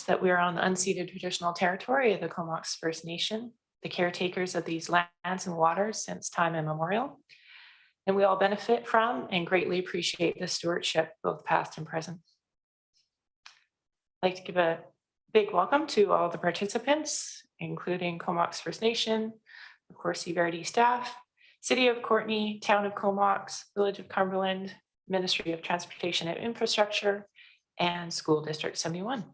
that we are on the unceded traditional territory of the Comox First Nation, the caretakers of these lands and waters since time immemorial. And we all benefit from and greatly appreciate the stewardship, both past and present. I'd like to give a big welcome to all the participants, including Comox First Nation, of course, CVRD staff, City of Courtenay, Town of Comox, Village of Cumberland, Ministry of Transportation and Infrastructure, and School District 71.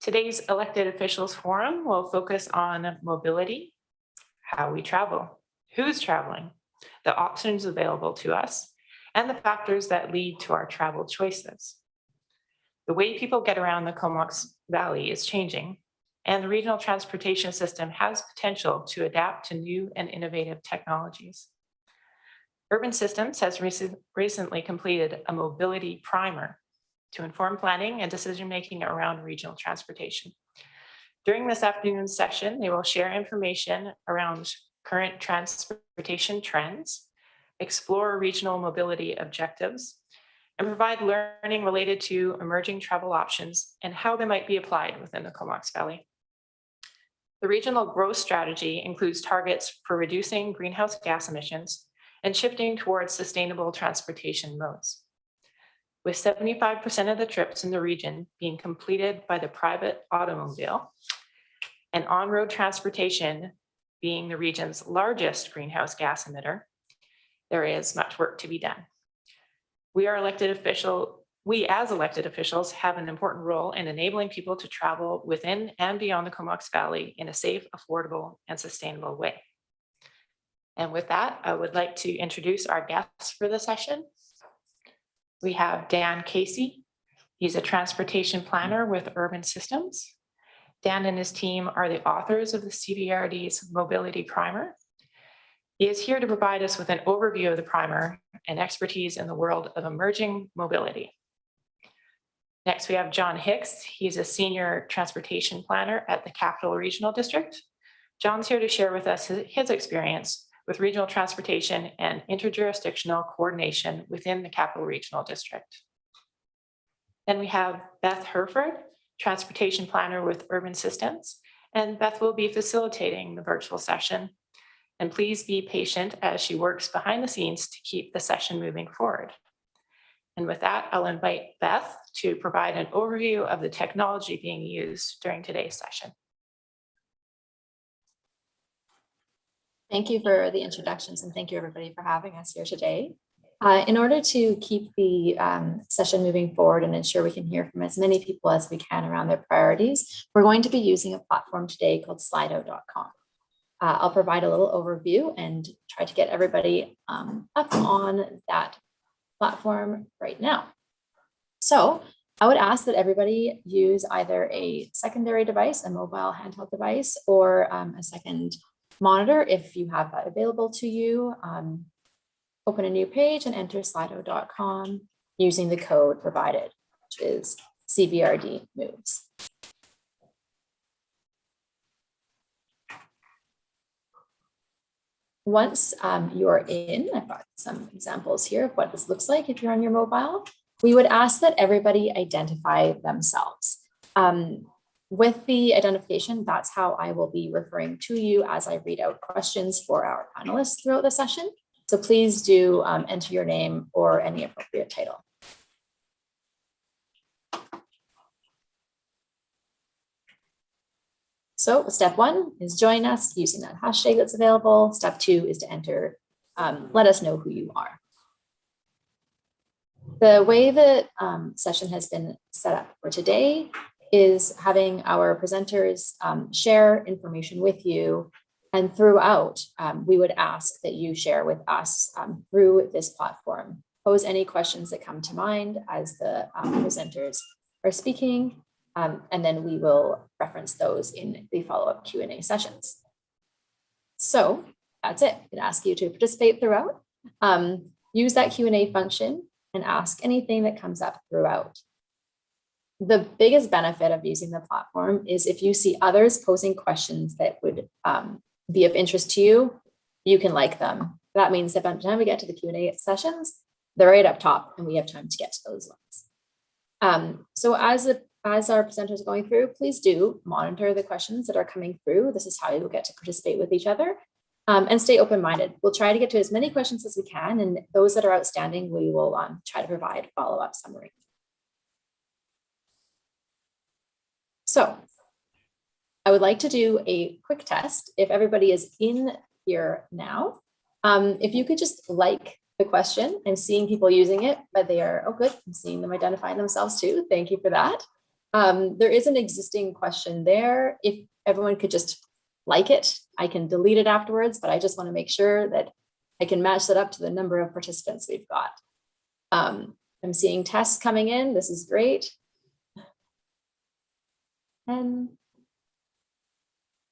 Today's elected officials forum will focus on mobility, how we travel, who's traveling, the options available to us, and the factors that lead to our travel choices. The way people get around the Comox Valley is changing, and the regional transportation system has potential to adapt to new and innovative technologies. Urban Systems has recently completed a mobility primer to inform planning and decision-making around regional transportation. During this afternoon's session, they will share information around current transportation trends, explore regional mobility objectives, and provide learning related to emerging travel options and how they might be applied within the Comox Valley. The regional growth strategy includes targets for reducing greenhouse gas emissions and shifting towards sustainable transportation modes. With 75% of the trips in the region being completed by the private automobile and on-road transportation being the region's largest greenhouse gas emitter, there is much work to be done. We as elected officials have an important role in enabling people to travel within and beyond the Comox Valley in a safe, affordable, and sustainable way. And with that, I would like to introduce our guests for the session. We have Dan Casey. He's a transportation planner with Urban Systems. Dan and his team are the authors of the CVRD's Mobility Primer. He is here to provide us with an overview of the primer and expertise in the world of emerging mobility. Next, we have John Hicks. He's a senior transportation planner at the Capital Regional District. John's here to share with us his experience with regional transportation and interjurisdictional coordination within the Capital Regional District. Then we have Beth Herford, transportation planner with Urban Systems, and Beth will be facilitating the virtual session. And please be patient as she works behind the scenes to keep the session moving forward. And with that, I'll invite Beth to provide an overview of the technology being used during today's session. Thank you for the introductions, and thank you everybody for having us here today. In order to keep the session moving forward and ensure we can hear from as many people as we can around their priorities, we're going to be using a platform today called slido.com. I'll provide a little overview and try to get everybody up on that platform right now. So I would ask that everybody use either a secondary device, a mobile handheld device, or a second monitor if you have that available to you. Open a new page and enter slido.com using the code provided, which is CVRD moves. Once you're in, I've got some examples here of what this looks like if you're on your mobile. We would ask that everybody identify themselves. With the identification, that's how I will be referring to you as I read out questions for our panelists throughout the session. So please do enter your name or any appropriate title. So step 1 is join us using that hashtag that's available. Step 2 is to enter, let us know who you are. The way that session has been set up for today is having our presenters share information with you, and throughout we would ask that you share with us through this platform. Pose any questions that come to mind as the presenters are speaking, and then we will reference those in the follow-up Q&A sessions. So that's it. I can ask you to participate throughout. Use that Q&A function and ask anything that comes up throughout. The biggest benefit of using the platform is if you see others posing questions that would be of interest to you, you can like them. That means that by the time we get to the Q&A sessions, they're right up top and we have time to get to those ones. So as our presenters are going through, please do monitor the questions that are coming through. This is how you will get to participate with each other, and stay open-minded. We'll try to get to as many questions as we can, and those that are outstanding, we will try to provide follow-up summary. So I would like to do a quick test. If everybody is in here now, if you could just like the question. I'm seeing people using it, but they are, oh good, I'm seeing them identifying themselves too. Thank you for that. There is an existing question there. If everyone could just like it, I can delete it afterwards, but I just want to make sure that I can match that up to the number of participants we've got. I'm seeing tests coming in. This is great. And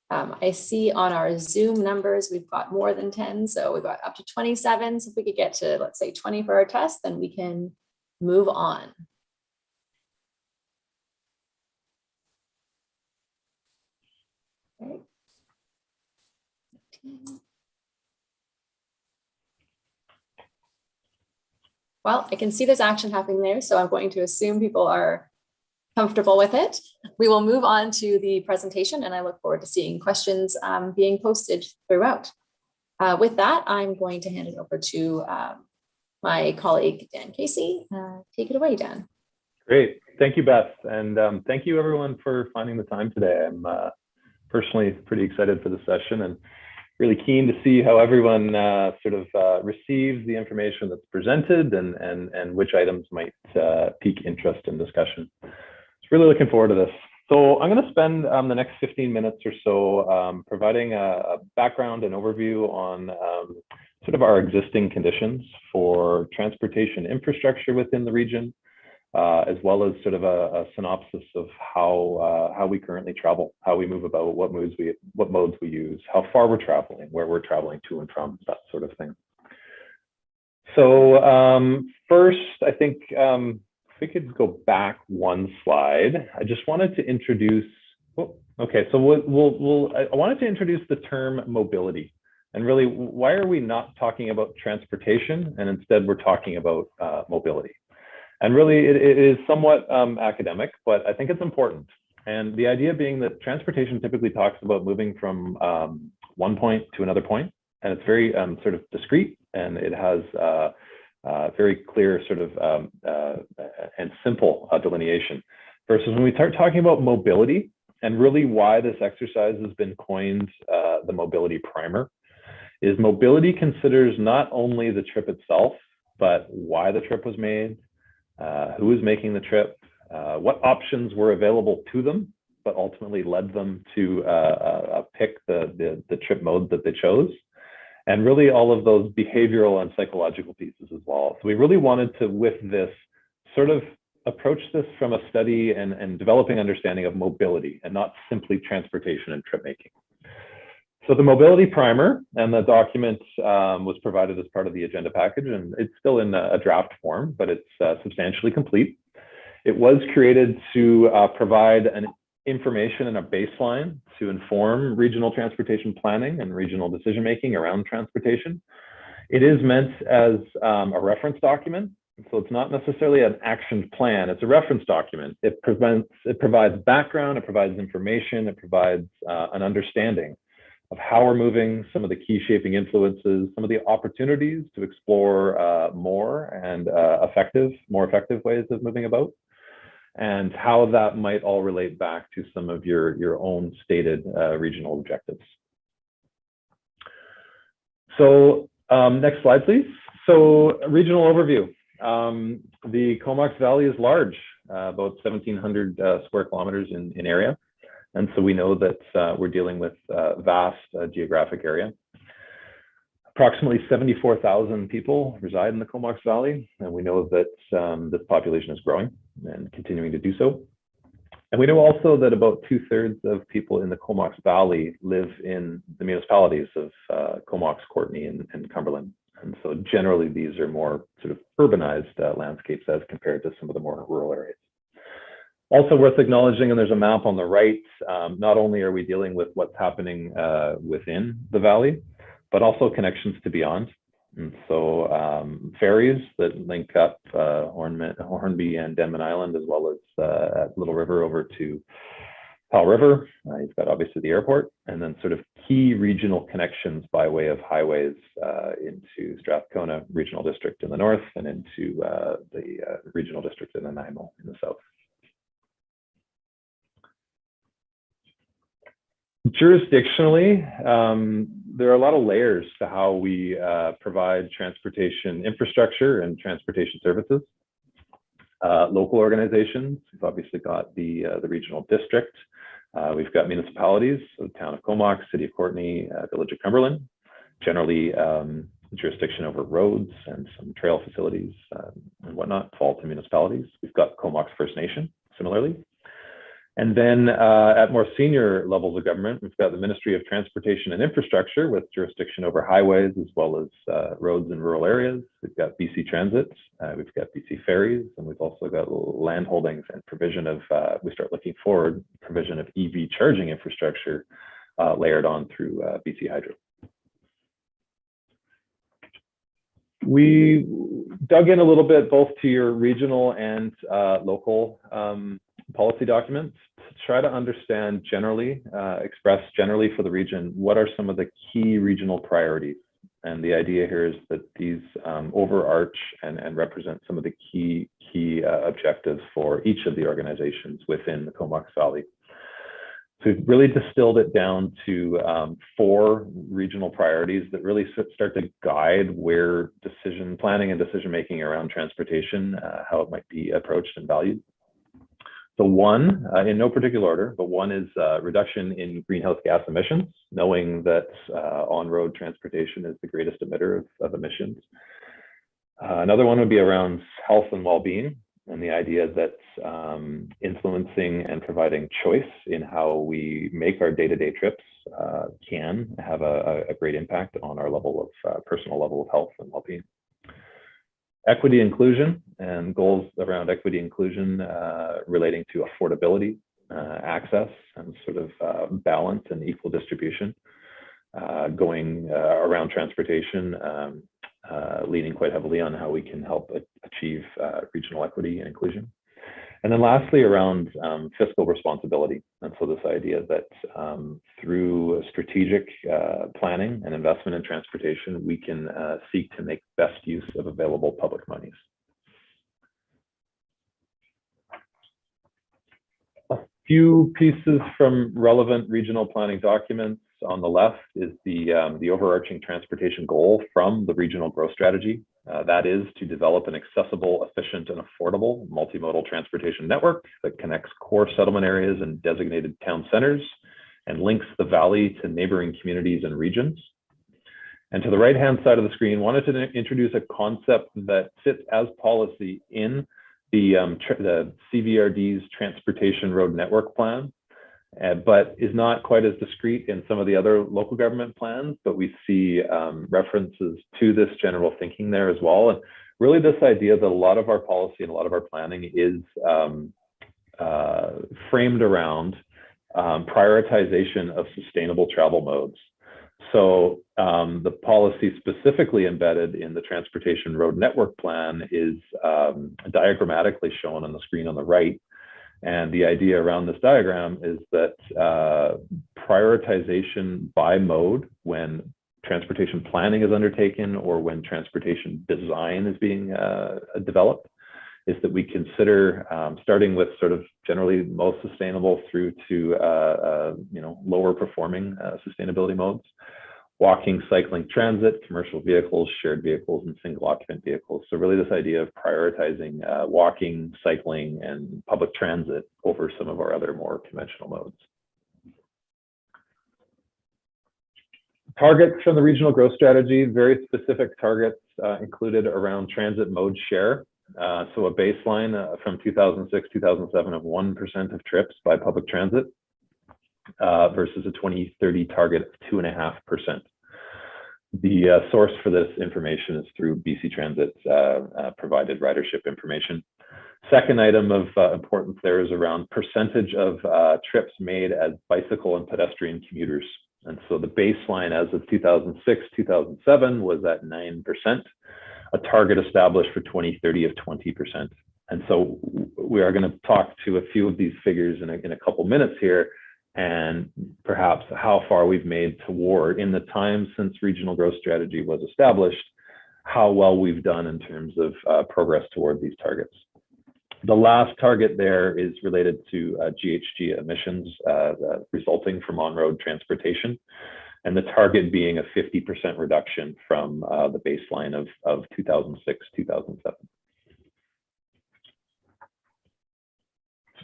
I see on our Zoom numbers, we've got more than 10. So we've got up to 27. So if we could get to, let's say 20 for our test, then we can move on. Okay. Well, I can see there's action happening there. So I'm going to assume people are comfortable with it. We will move on to the presentation, and I look forward to seeing questions being posted throughout. With that, I'm going to hand it over to my colleague, Dan Casey. Take it away, Dan. Great. Thank you, Beth. And thank you, everyone, for finding the time today. I'm personally pretty excited for the session and really keen to see how everyone receives the information that's presented and which items might pique interest in discussion. Really looking forward to this. So I'm going to spend the next 15 minutes or so providing a background and overview on sort of our existing conditions for transportation infrastructure within the region, as well as sort of a synopsis of how we currently travel, how we move about, what modes we use, how far we're traveling, where we're traveling to and from, that sort of thing. So first, I think if we could go back one slide, I just wanted to introduce, I wanted to introduce the term mobility. And really, why are we not talking about transportation and instead we're talking about mobility? And really, it is somewhat academic, but I think it's important. And the idea being that transportation typically talks about moving from one point to another point, and it's very sort of discrete, and it has very clear sort of and simple delineation. Versus when we start talking about mobility, and really why this exercise has been coined the mobility primer, is mobility considers not only the trip itself, but why the trip was made, who was making the trip, what options were available to them, but ultimately led them to pick the trip mode that they chose. And really all of those behavioral and psychological pieces as well. So we really wanted to, with this, sort of approach this from a study and developing understanding of mobility and not simply transportation and trip making. So the mobility primer and the document was provided as part of the agenda package, and it's still in a draft form, but it's substantially complete. It was created to provide an information and a baseline to inform regional transportation planning and regional decision-making around transportation. It is meant as a reference document. So it's not necessarily an action plan, it's a reference document. It provides background, it provides information, it provides an understanding of how we're moving, some of the key shaping influences, some of the opportunities to explore more and more effective ways of moving about, and how that might all relate back to some of your own stated regional objectives. So next slide, please. So regional overview. The Comox Valley is large, about 1,700 square kilometers in area. And so we know that we're dealing with a vast geographic area. Approximately 74,000 people reside in the Comox Valley, and we know that this population is growing and continuing to do so. And we know also that about 2/3 of people in the Comox Valley live in the municipalities of Comox, Courtenay, and Cumberland. And so generally, these are more sort of urbanized landscapes as compared to some of the more rural areas. Also worth acknowledging, and there's a map on the right, not only are we dealing with what's happening within the valley, but also connections to beyond. And so ferries that link up Hornby and Denman Island, as well as at Little River over to Powell River. You've got obviously the airport, and then sort of key regional connections by way of highways into Strathcona Regional District in the north and into the Regional District in Nanaimo in the south. Jurisdictionally, there are a lot of layers to how we provide transportation infrastructure and transportation services. Local organizations, we've obviously got the regional district. We've got municipalities, so the town of Comox, city of Courtenay, village of Cumberland, generally jurisdiction over roads and some trail facilities and whatnot fall to municipalities. We've got Comox First Nation, similarly. And then at more senior levels of government, we've got the Ministry of Transportation and Infrastructure with jurisdiction over highways as well as roads in rural areas. We've got BC Transit, we've got BC Ferries, and we've also got land holdings and provision of, we start looking forward, provision of EV charging infrastructure layered on through BC Hydro. We dug in a little bit both to your regional and local policy documents to try to understand generally, express generally for the region, what are some of the key regional priorities. And the idea here is that these overarch and represent some of the key objectives for each of the organizations within the Comox Valley. So we've really distilled it down to 4 regional priorities that really start to guide where decision planning and decision making around transportation, how it might be approached and valued. So one, in no particular order, but one is reduction in greenhouse gas emissions, knowing that on-road transportation is the greatest emitter of emissions. Another one would be around health and well-being, and the idea that influencing and providing choice in how we make our day-to-day trips can have a great impact on our level of personal level of health and well-being. Equity inclusion and goals around equity inclusion relating to affordability, access, and sort of balance and equal distribution going around transportation, leaning quite heavily on how we can help achieve regional equity and inclusion. And then lastly, around fiscal responsibility. And so this idea that through strategic planning and investment in transportation, we can seek to make best use of available public monies. A few pieces from relevant regional planning documents. On the left is the overarching transportation goal from the regional growth strategy. That is to develop an accessible, efficient, and affordable multimodal transportation network that connects core settlement areas and designated town centers and links the valley to neighboring communities and regions. And to the right-hand side of the screen, wanted to introduce a concept that sits as policy in the CVRD's Transportation Road Network Plan, but is not quite as discrete in some of the other local government plans, but we see references to this general thinking there as well. And really this idea that a lot of our policy and a lot of our planning is framed around prioritization of sustainable travel modes. So the policy specifically embedded in the Transportation Road Network Plan is diagrammatically shown on the screen on the right. And the idea around this diagram is that prioritization by mode when transportation planning is undertaken or when transportation design is being developed is that we consider starting with sort of generally most sustainable through to lower performing sustainability modes. Walking, cycling, transit, commercial vehicles, shared vehicles, and single occupant vehicles. So really this idea of prioritizing walking, cycling, and public transit over some of our other more conventional modes. Targets from the regional growth strategy, very specific targets included around transit mode share. So a baseline from 2006-2007 of 1% of trips by public transit. Versus a 2030 target of 2.5%. The source for this information is through BC Transit's provided ridership information. Second item of importance there is around percentage of trips made as bicycle and pedestrian commuters. And so the baseline as of 2006, 2007 was at 9%, a target established for 2030 of 20%. And so we are going to talk to a few of these figures in a couple minutes here, and perhaps how far we've made toward, in the time since regional growth strategy was established, how well we've done in terms of progress toward these targets. The last target there is related to GHG emissions resulting from on-road transportation, and the target being a 50% reduction from the baseline of 2006, 2007.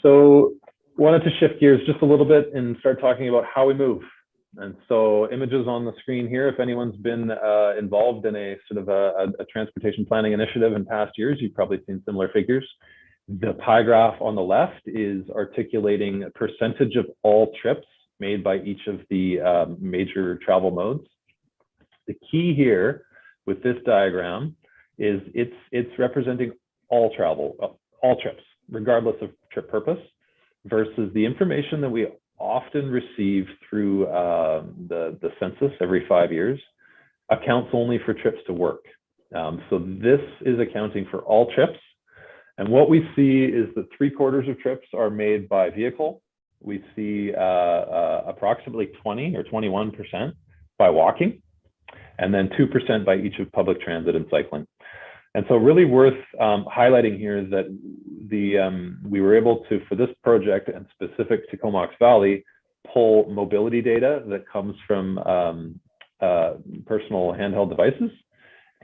So wanted to shift gears just a little bit and start talking about how we move. And so images on the screen here, if anyone's been involved in a sort of a transportation planning initiative in past years, you've probably seen similar figures. The pie graph on the left is articulating a percentage of all trips made by each of the major travel modes. The key here with this diagram is it's representing all travel, all trips, regardless of trip purpose, versus the information that we often receive through the census every 5 years accounts only for trips to work. So this is accounting for all trips. And what we see is that 3/4 of trips are made by vehicle. We see approximately 20 or 21% by walking, and then 2% by each of public transit and cycling. And so really worth highlighting here is that we were able to, for this project and specific to Comox Valley, pull mobility data that comes from personal handheld devices.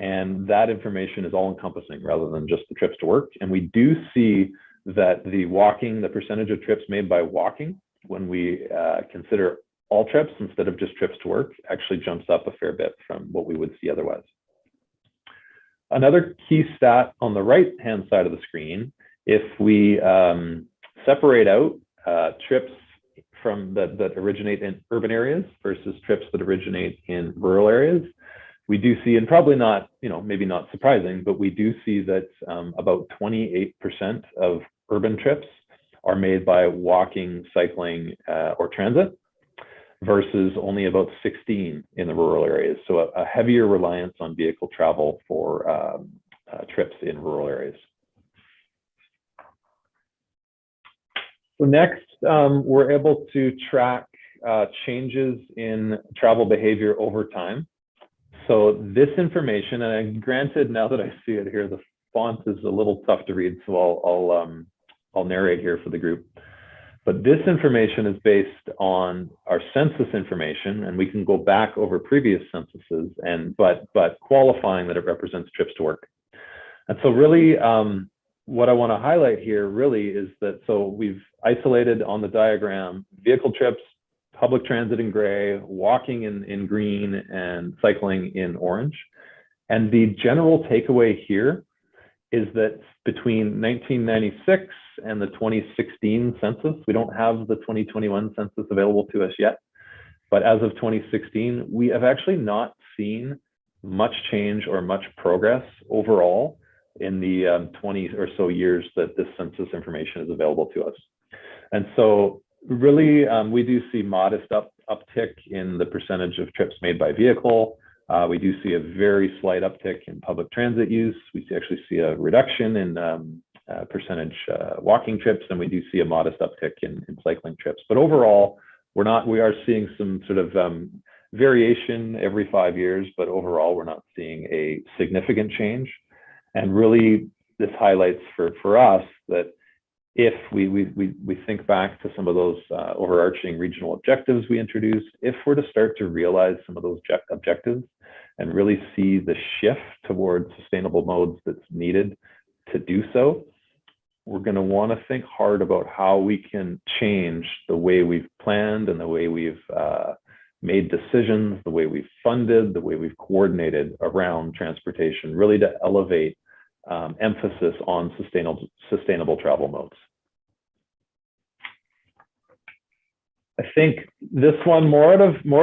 And that information is all encompassing rather than just the trips to work. And we do see that the percentage of trips made by walking, when we consider all trips instead of just trips to work, actually jumps up a fair bit from what we would see otherwise. Another key stat on the right-hand side of the screen, if we separate out trips that originate in urban areas versus trips that originate in rural areas, we do see, and probably not, maybe not surprising, but we do see that about 28% of urban trips are made by walking, cycling, or transit, versus only about 16 in the rural areas. So a heavier reliance on vehicle travel for trips in rural areas. So next, we're able to track changes in travel behavior over time. So this information, and granted, now that I see it here, the font is a little tough to read, so I'll narrate here for the group. But this information is based on our census information, and we can go back over previous censuses, but qualifying that it represents trips to work. And so really, what I want to highlight here really is that, so we've isolated on the diagram vehicle trips, public transit in gray, walking in green, and cycling in orange. And the general takeaway here is that between 1996 and the 2016 census, we don't have the 2021 census available to us yet, but as of 2016, we have actually not seen much change or much progress overall in the 20 or so years that this census information is available to us. And so really, we do see modest uptick in the percentage of trips made by vehicle. We do see a very slight uptick in public transit use. We actually see a reduction in percentage walking trips, and we do see a modest uptick in cycling trips. But overall, we are seeing some sort of variation every 5 years, but overall, we're not seeing a significant change. And really, this highlights for us that if we think back to some of those overarching regional objectives we introduced, if we're to start to realize some of those objectives and really see the shift towards sustainable modes that's needed to do so, we're going to want to think hard about how we can change the way we've planned and the way we've made decisions, the way we've funded, the way we've coordinated around transportation, really to elevate emphasis on sustainable travel modes. I think this one more out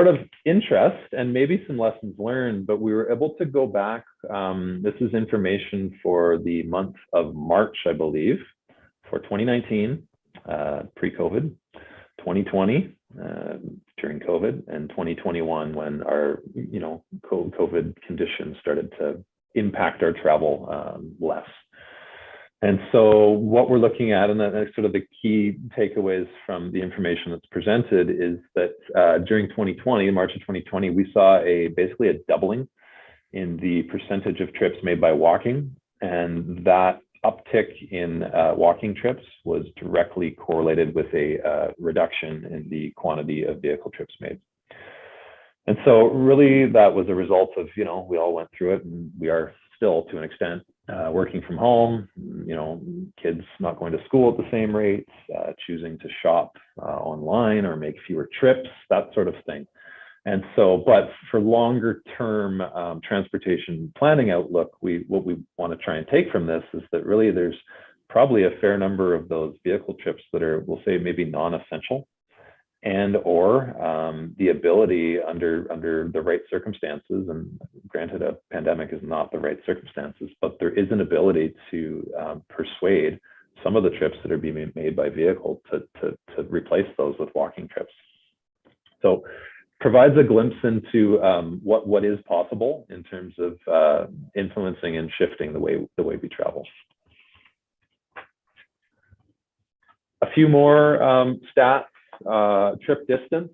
of interest and maybe some lessons learned, but we were able to go back. This is information for the month of March, I believe, for 2019, pre-COVID, 2020, during COVID, and 2021 when our, COVID conditions started to impact our travel less. And so what we're looking at, and that's sort of the key takeaways from the information that's presented, is that during 2020, in March of 2020, we saw basically a doubling in the percentage of trips made by walking. And that uptick in walking trips was directly correlated with a reduction in the quantity of vehicle trips made. And so really that was a result of, we all went through it, and we are still to an extent working from home, kids not going to school at the same rates, choosing to shop online or make fewer trips, that sort of thing. And so, but for longer term transportation planning outlook, what we want to try and take from this is that really there's probably a fair number of those vehicle trips that are, we'll say, maybe non-essential, and or the ability under the right circumstances, and granted a pandemic is not the right circumstances, but there is an ability to persuade some of the trips that are being made by vehicle to replace those with walking trips. So provides a glimpse into what is possible in terms of influencing and shifting the way we travel. A few more stats. Trip distance.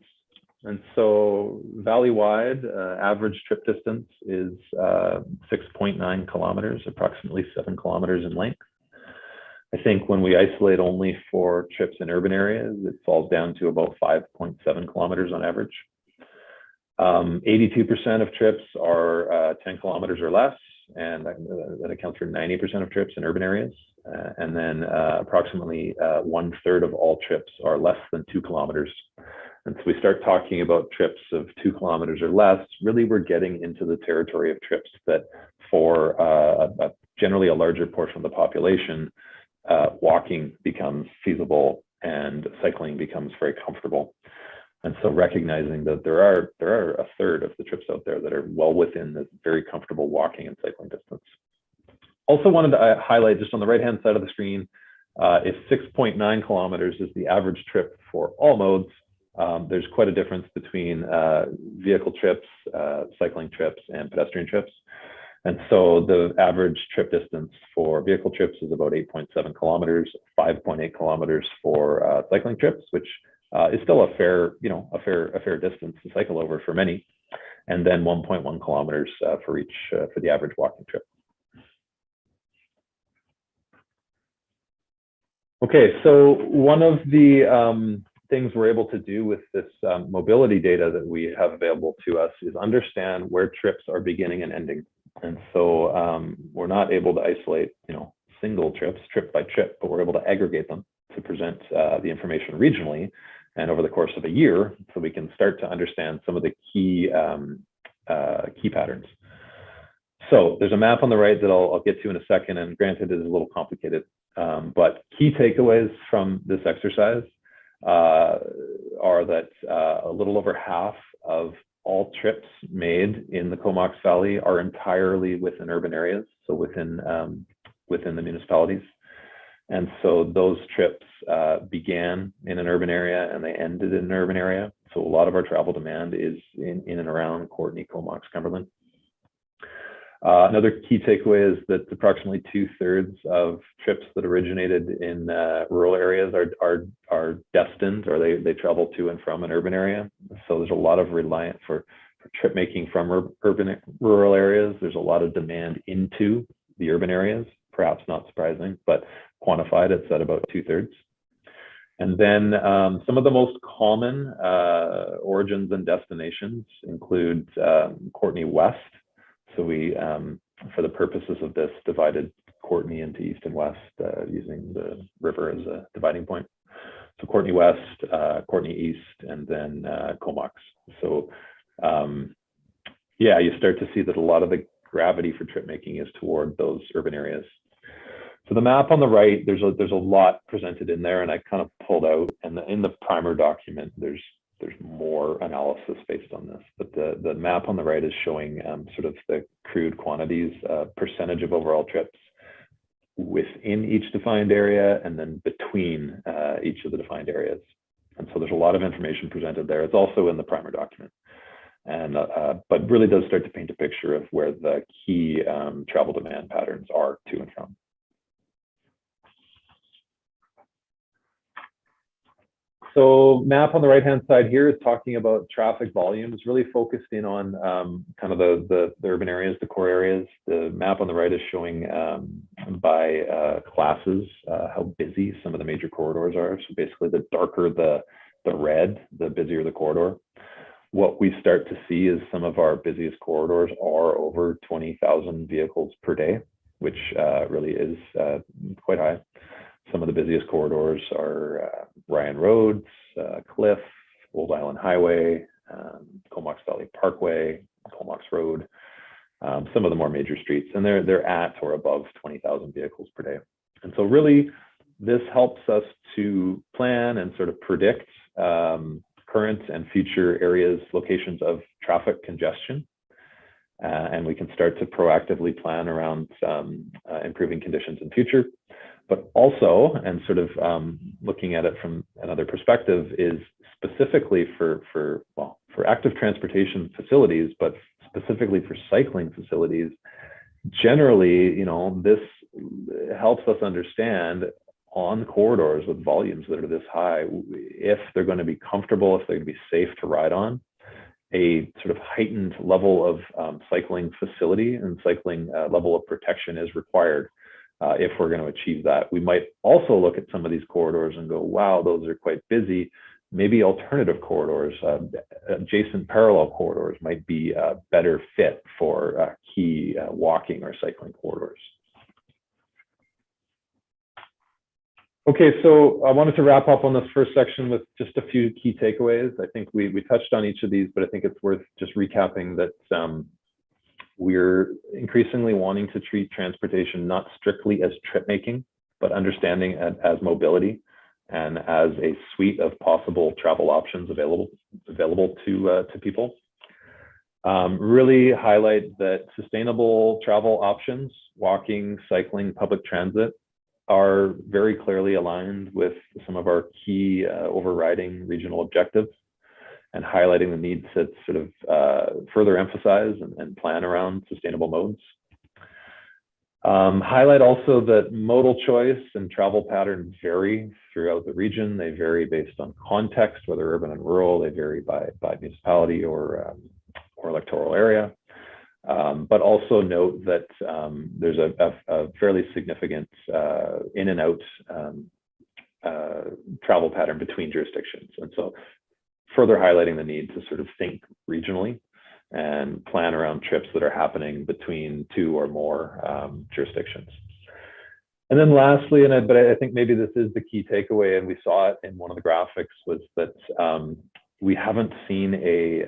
And so valley-wide average trip distance is 6.9 kilometers, approximately 7 kilometers in length. I think when we isolate only for trips in urban areas, it falls down to about 5.7 kilometers on average. 82% of trips are 10 kilometers or less, and that accounts for 90% of trips in urban areas. And then approximately 1/3 of all trips are less than 2 kilometers. And so we start talking about trips of 2 kilometers or less, really we're getting into the territory of trips that for generally a larger portion of the population, walking becomes feasible and cycling becomes very comfortable. And so recognizing that there are 1/3 of the trips out there that are well within the very comfortable walking and cycling distance. Also wanted to highlight just on the right-hand side of the screen, if 6.9 kilometers is the average trip for all modes, there's quite a difference between vehicle trips, cycling trips, and pedestrian trips. And so the average trip distance for vehicle trips is about 8.7 kilometers, 5.8 kilometers for cycling trips, which is still a fair distance to cycle over for many, and then 1.1 kilometers for the average walking trip. Okay, so one of the things we're able to do with this mobility data that we have available to us is understand where trips are beginning and ending. And so we're not able to isolate, single trips, trip by trip, but we're able to aggregate them to present the information regionally and over the course of a year, so we can start to understand some of the key patterns. So there's a map on the right that I'll get to in a second, and granted it is a little complicated, but key takeaways from this exercise are that a little over half of all trips made in the Comox Valley are entirely within urban areas, so within the municipalities. And so those trips began in an urban area and they ended in an urban area. So a lot of our travel demand is in and around Courtenay, Comox, Cumberland. Another key takeaway is that approximately 2/3 of trips that originated in rural areas are destined, or they travel to and from an urban area. So there's a lot of reliance for trip making from rural areas. There's a lot of demand into the urban areas, perhaps not surprising, but quantified, it's at about 2/3. And then some of the most common origins and destinations include Courtenay West. So we, for the purposes of this, divided Courtenay into east and west using the river as a dividing point. So Courtenay West, Courtenay East, and then Comox. So yeah, you start to see that a lot of the gravity for trip making is toward those urban areas. So the map on the right, there's a lot presented in there, and I kind of pulled out, and in the primer document, there's more analysis based on this. But the map on the right is showing sort of the crude quantities, percentage of overall trips within each defined area, and then between each of the defined areas. And so there's a lot of information presented there. It's also in the primer document. And but really does start to paint a picture of where the key travel demand patterns are to and from. So map on the right-hand side here is talking about traffic volumes, really focused in on kind of the urban areas, the core areas. The map on the right is showing by classes how busy some of the major corridors are. So basically the darker the red, the busier the corridor. What we start to see is some of our busiest corridors are over 20,000 vehicles per day, which really is quite high. Some of the busiest corridors are Ryan Roads, Cliff, Old Island Highway, Comox Valley Parkway, Comox Road, some of the more major streets, and they're at or above 20,000 vehicles per day. And so really, this helps us to plan and sort of predict current and future areas, locations of traffic congestion. And we can start to proactively plan around improving conditions in future. But also, and sort of looking at it from another perspective, is specifically for active transportation facilities, but specifically for cycling facilities. Generally, you know, this helps us understand on corridors with volumes that are this high, if they're going to be comfortable, if they're going to be safe to ride on. A sort of heightened level of cycling facility and cycling level of protection is required. If we're going to achieve that. We might also look at some of these corridors and go, wow, those are quite busy. Maybe alternative corridors, adjacent parallel corridors might be a better fit for key walking or cycling corridors. Okay, so I wanted to wrap up on this first section with just a few key takeaways. I think we touched on each of these, but I think it's worth just recapping that we're increasingly wanting to treat transportation not strictly as trip making, but understanding it as mobility and as a suite of possible travel options available to people. Really highlight that sustainable travel options, walking, cycling, public transit, are very clearly aligned with some of our key overriding regional objectives, and highlighting the need to sort of further emphasize and plan around sustainable modes. Highlight also that modal choice and travel patterns vary throughout the region. They vary based on context, whether urban and rural. They vary by municipality or electoral area. But also note that there's a fairly significant in and out travel pattern between jurisdictions. And so further highlighting the need to sort of think regionally and plan around trips that are happening between two or more jurisdictions. And then lastly, but I think maybe this is the key takeaway, and we saw it in one of the graphics, was that we haven't seen a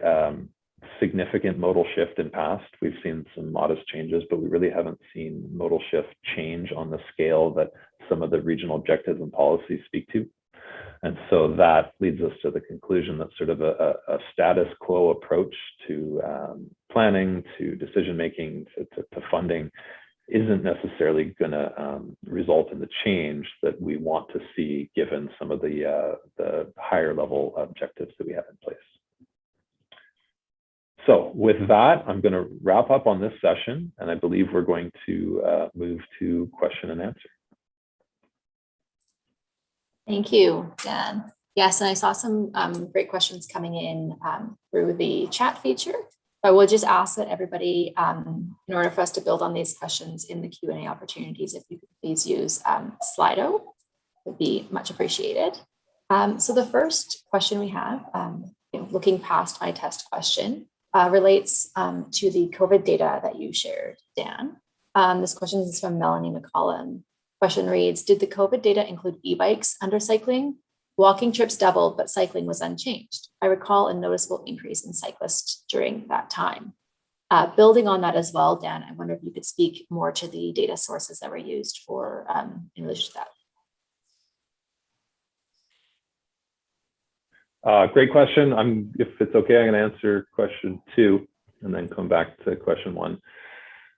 significant modal shift in past. We've seen some modest changes, but we really haven't seen modal shift change on the scale that some of the regional objectives and policies speak to. And so that leads us to the conclusion that sort of a status quo approach to planning, to decision-making, to funding isn't necessarily going to result in the change that we want to see given some of the higher level objectives that we have in place. So with that, I'm going to wrap up on this session, and I believe we're going to move to question and answer. Thank you, Dan. Yes, and I saw some great questions coming in through the chat feature. I will just ask that everybody, in order for us to build on these questions in the Q&A opportunities, if you could please use Slido, would be much appreciated. So the first question we have, looking past my test question, relates to the COVID data that you shared, Dan. This question is from Melanie McCollum. Question reads, did the COVID data include e-bikes under cycling? Walking trips doubled, but cycling was unchanged. I recall a noticeable increase in cyclists during that time. Building on that as well, Dan, I wonder if you could speak more to the data sources that were used for in relation to that. Great question. If it's okay, I'm going to answer question 2 and then come back to question 1.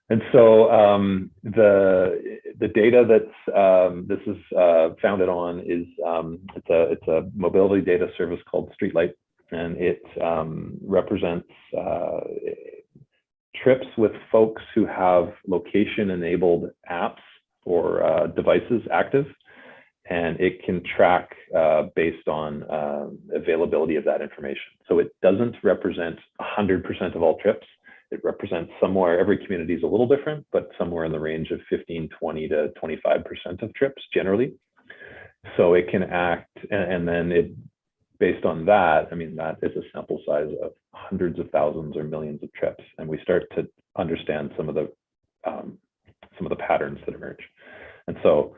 And so the data that's this is founded on is it's a mobility data service called Streetlight, and it represents trips with folks who have location-enabled apps or devices active, and it can track based on availability of that information. So it doesn't represent 100% of all trips. It represents somewhere, every community is a little different, but somewhere in the range of 15, 20 to 25% of trips generally. So it can act, and then it, based on that, I mean, that is a sample size of hundreds of thousands or millions of trips. And we start to understand some of the patterns that emerge. And so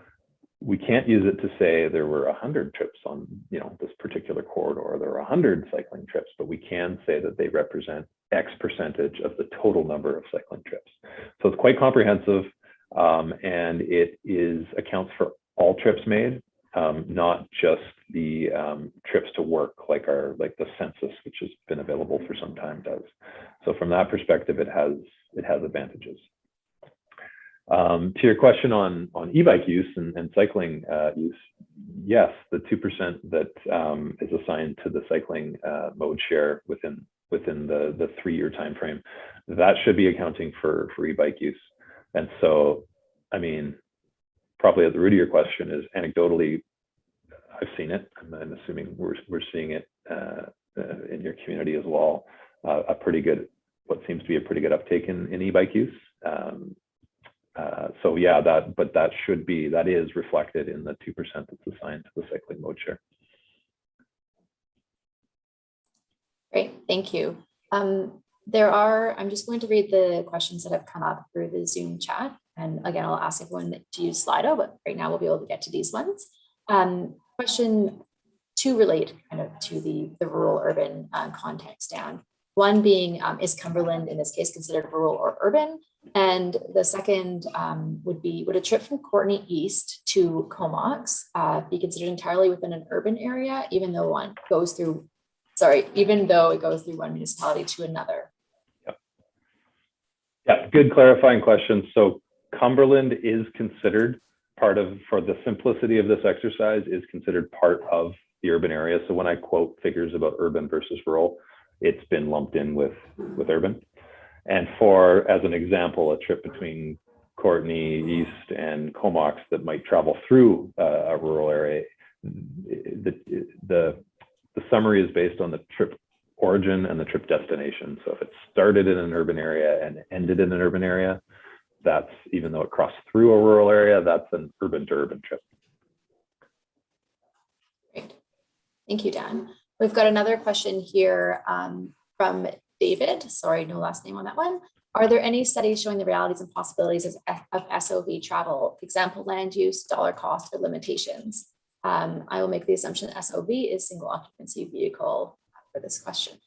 we can't use it to say there were 100 trips on, you know, this particular corridor, or there were 100 cycling trips, but we can say that they represent X percentage of the total number of cycling trips. So it's quite comprehensive, and it accounts for all trips made, not just the trips to work, like the census, which has been available for some time, does. So from that perspective, it has advantages. To your question on e-bike use and cycling use, yes, the 2% that is assigned to the cycling mode share within the 3-year time frame, that should be accounting for e-bike use. And so, I mean, probably at the root of your question is, anecdotally, I've seen it. I'm assuming we're seeing it in your community as well. A pretty good, what seems to be a pretty good uptake in e-bike use. So yeah, that is reflected in the 2% that's assigned to the cycling mode share. Great, thank you. I'm just going to read the questions that have come up through the Zoom chat. And again, I'll ask everyone to use Slido, but right now we'll be able to get to these ones. Question 2 relate kind of to the rural urban context, Dan. One being, is Cumberland in this case considered rural or urban? And the second would a trip from Courtenay East to Comox be considered entirely within an urban area, even though it goes through one municipality to another? Yeah, good clarifying question. So Cumberland is considered for the simplicity of this exercise, is considered part of the urban area. So when I quote figures about urban versus rural, it's been lumped in with urban. And as an example, a trip between Courtenay East and Comox that might travel through a rural area, the summary is based on the trip origin and the trip destination. So if it started in an urban area and ended in an urban area, that's, even though it crossed through a rural area, that's an urban to urban trip. Great. Thank you, Dan. We've got another question here from David. Sorry, no last name on that one. Are there any studies showing the realities and possibilities of SOV travel? Example, land use, dollar cost, or limitations? I will make the assumption SOV is single occupancy vehicle for this question.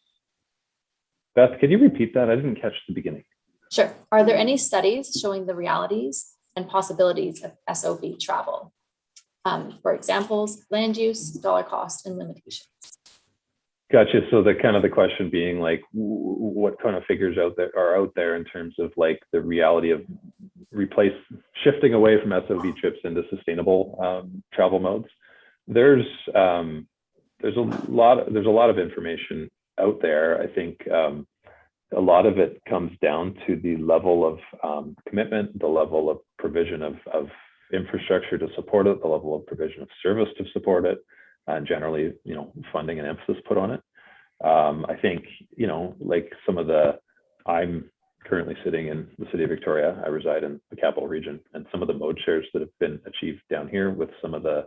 Beth, can you repeat that? I didn't catch the beginning. Sure. Are there any studies showing the realities and possibilities of SOV travel? For examples, land use, dollar cost, and limitations. Gotcha. So the question being like, what kind of figures are out there in terms of like the reality of shifting away from SOV trips into sustainable travel modes? There's a lot of information out there. I think a lot of it comes down to the level of commitment, the level of provision of infrastructure to support it, the level of provision of service to support it, and generally, funding and emphasis put on it. I think, like I'm currently sitting in the city of Victoria. I reside in the capital region, and some of the mode shares that have been achieved down here with some of the,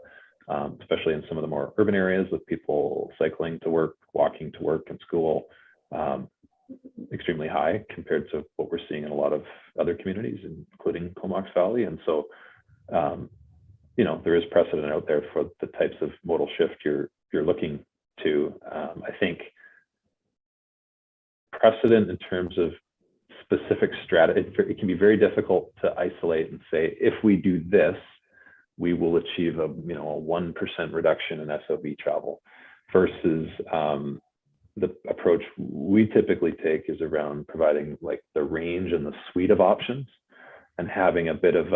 especially in some of the more urban areas with people cycling to work, walking to work and school, extremely high compared to what we're seeing in a lot of other communities, including Comox Valley. And so, there is precedent out there for the types of modal shift you're looking to. I think precedent in terms of specific strategy, it can be very difficult to isolate and say, if we do this, we will achieve a 1% reduction in SOV travel, versus the approach we typically take is around providing like the range and the suite of options, and having a bit of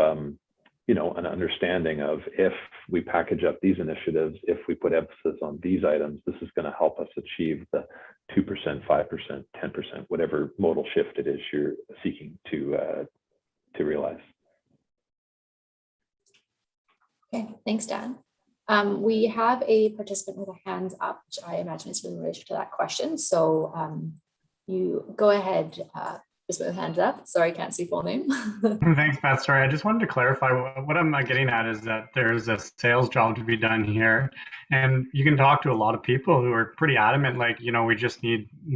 an understanding of, if we package up these initiatives, if we put emphasis on these items, this is going to help us achieve the 2%, 5%, 10%, whatever modal shift it is you're seeking to realize. Okay, thanks, Dan. We have a participant with a hand up, which I imagine is in relation to that question. So you go ahead, just with hands up. Sorry, I can't see full name. Thanks, Pat. Sorry, I just wanted to clarify what I'm getting at is that there's a sales job to be done here, and you can talk to a lot of people who are pretty adamant, like, we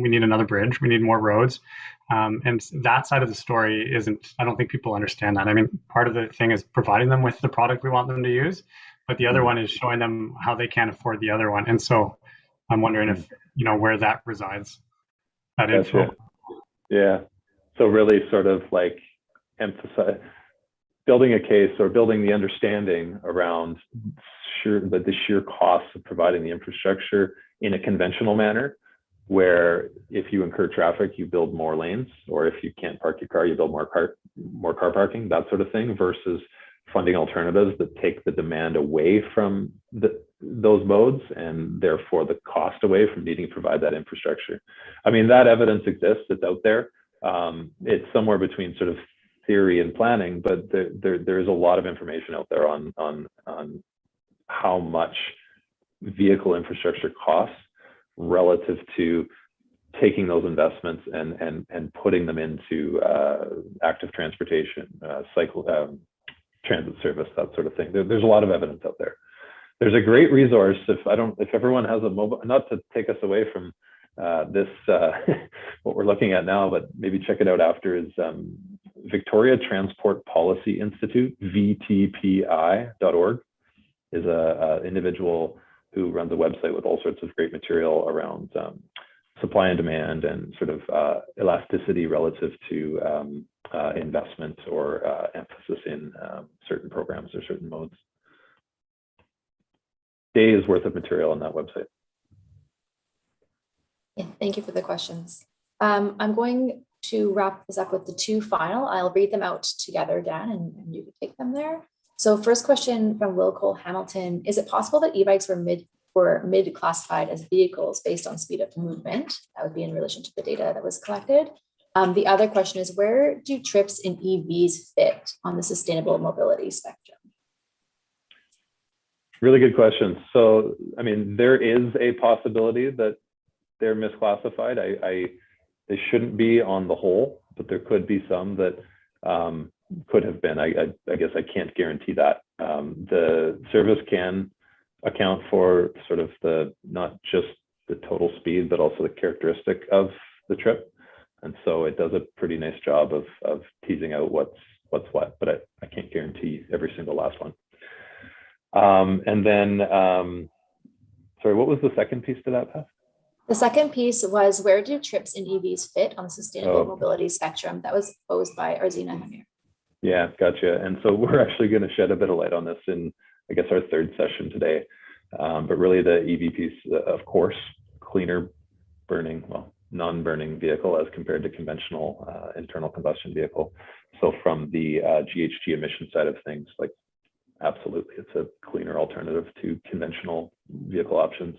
need another bridge, we need more roads, and that side of the story isn't. I don't think people understand that. I mean, part of the thing is providing them with the product we want them to use, but the other one is showing them how they can't afford the other one, and so I'm wondering if where that resides. That info. Yeah. So really sort of like emphasize building a case or building the understanding around the sheer costs of providing the infrastructure in a conventional manner, where if you incur traffic, you build more lanes, or if you can't park your car, you build more car parking, that sort of thing, versus funding alternatives that take the demand away from those modes, and therefore the cost away from needing to provide that infrastructure. I mean, that evidence exists, it's out there. It's somewhere between sort of theory and planning, but there is a lot of information out there on how much vehicle infrastructure costs relative to taking those investments and putting them into active transportation, transit service, that sort of thing. There's a lot of evidence out there. There's a great resource, if everyone has a mobile, not to take us away from this what we're looking at now, but maybe check it out after, is Victoria Transport Policy Institute, VTPI.org, is a individual who runs a website with all sorts of great material around supply and demand and sort of elasticity relative to investment or emphasis in certain programs or certain modes. Days worth of material on that website. Yeah, thank you for the questions. I'm going to wrap this up with the two final. I'll read them out together, Dan, and you can take them there. So first question from Will Cole Hamilton: is it possible that e-bikes were mid-classified as vehicles based on speed of movement? That would be in relation to the data that was collected. The other question is, where do trips in EVs fit on the sustainable mobility spectrum? Really good question. So, I mean, there is a possibility that they're misclassified. They shouldn't be on the whole, but there could be some that could have been. I guess I can't guarantee that. The service can account for sort of not just the total speed, but also the characteristic of the trip. And so it does a pretty nice job of teasing out what's what, but I can't guarantee every single last one. And then, sorry, what was the second piece to that, Beth? The second piece was, where do trips in EVs fit on the sustainable mobility spectrum? That was posed by Arzina Hamir. Yeah, gotcha. And so we're actually going to shed a bit of light on this in, I guess, our third session today. But really the EV piece, of course, cleaner burning, well, non-burning vehicle as compared to conventional internal combustion vehicle. So from the GHG emission side of things, like, absolutely, it's a cleaner alternative to conventional vehicle options.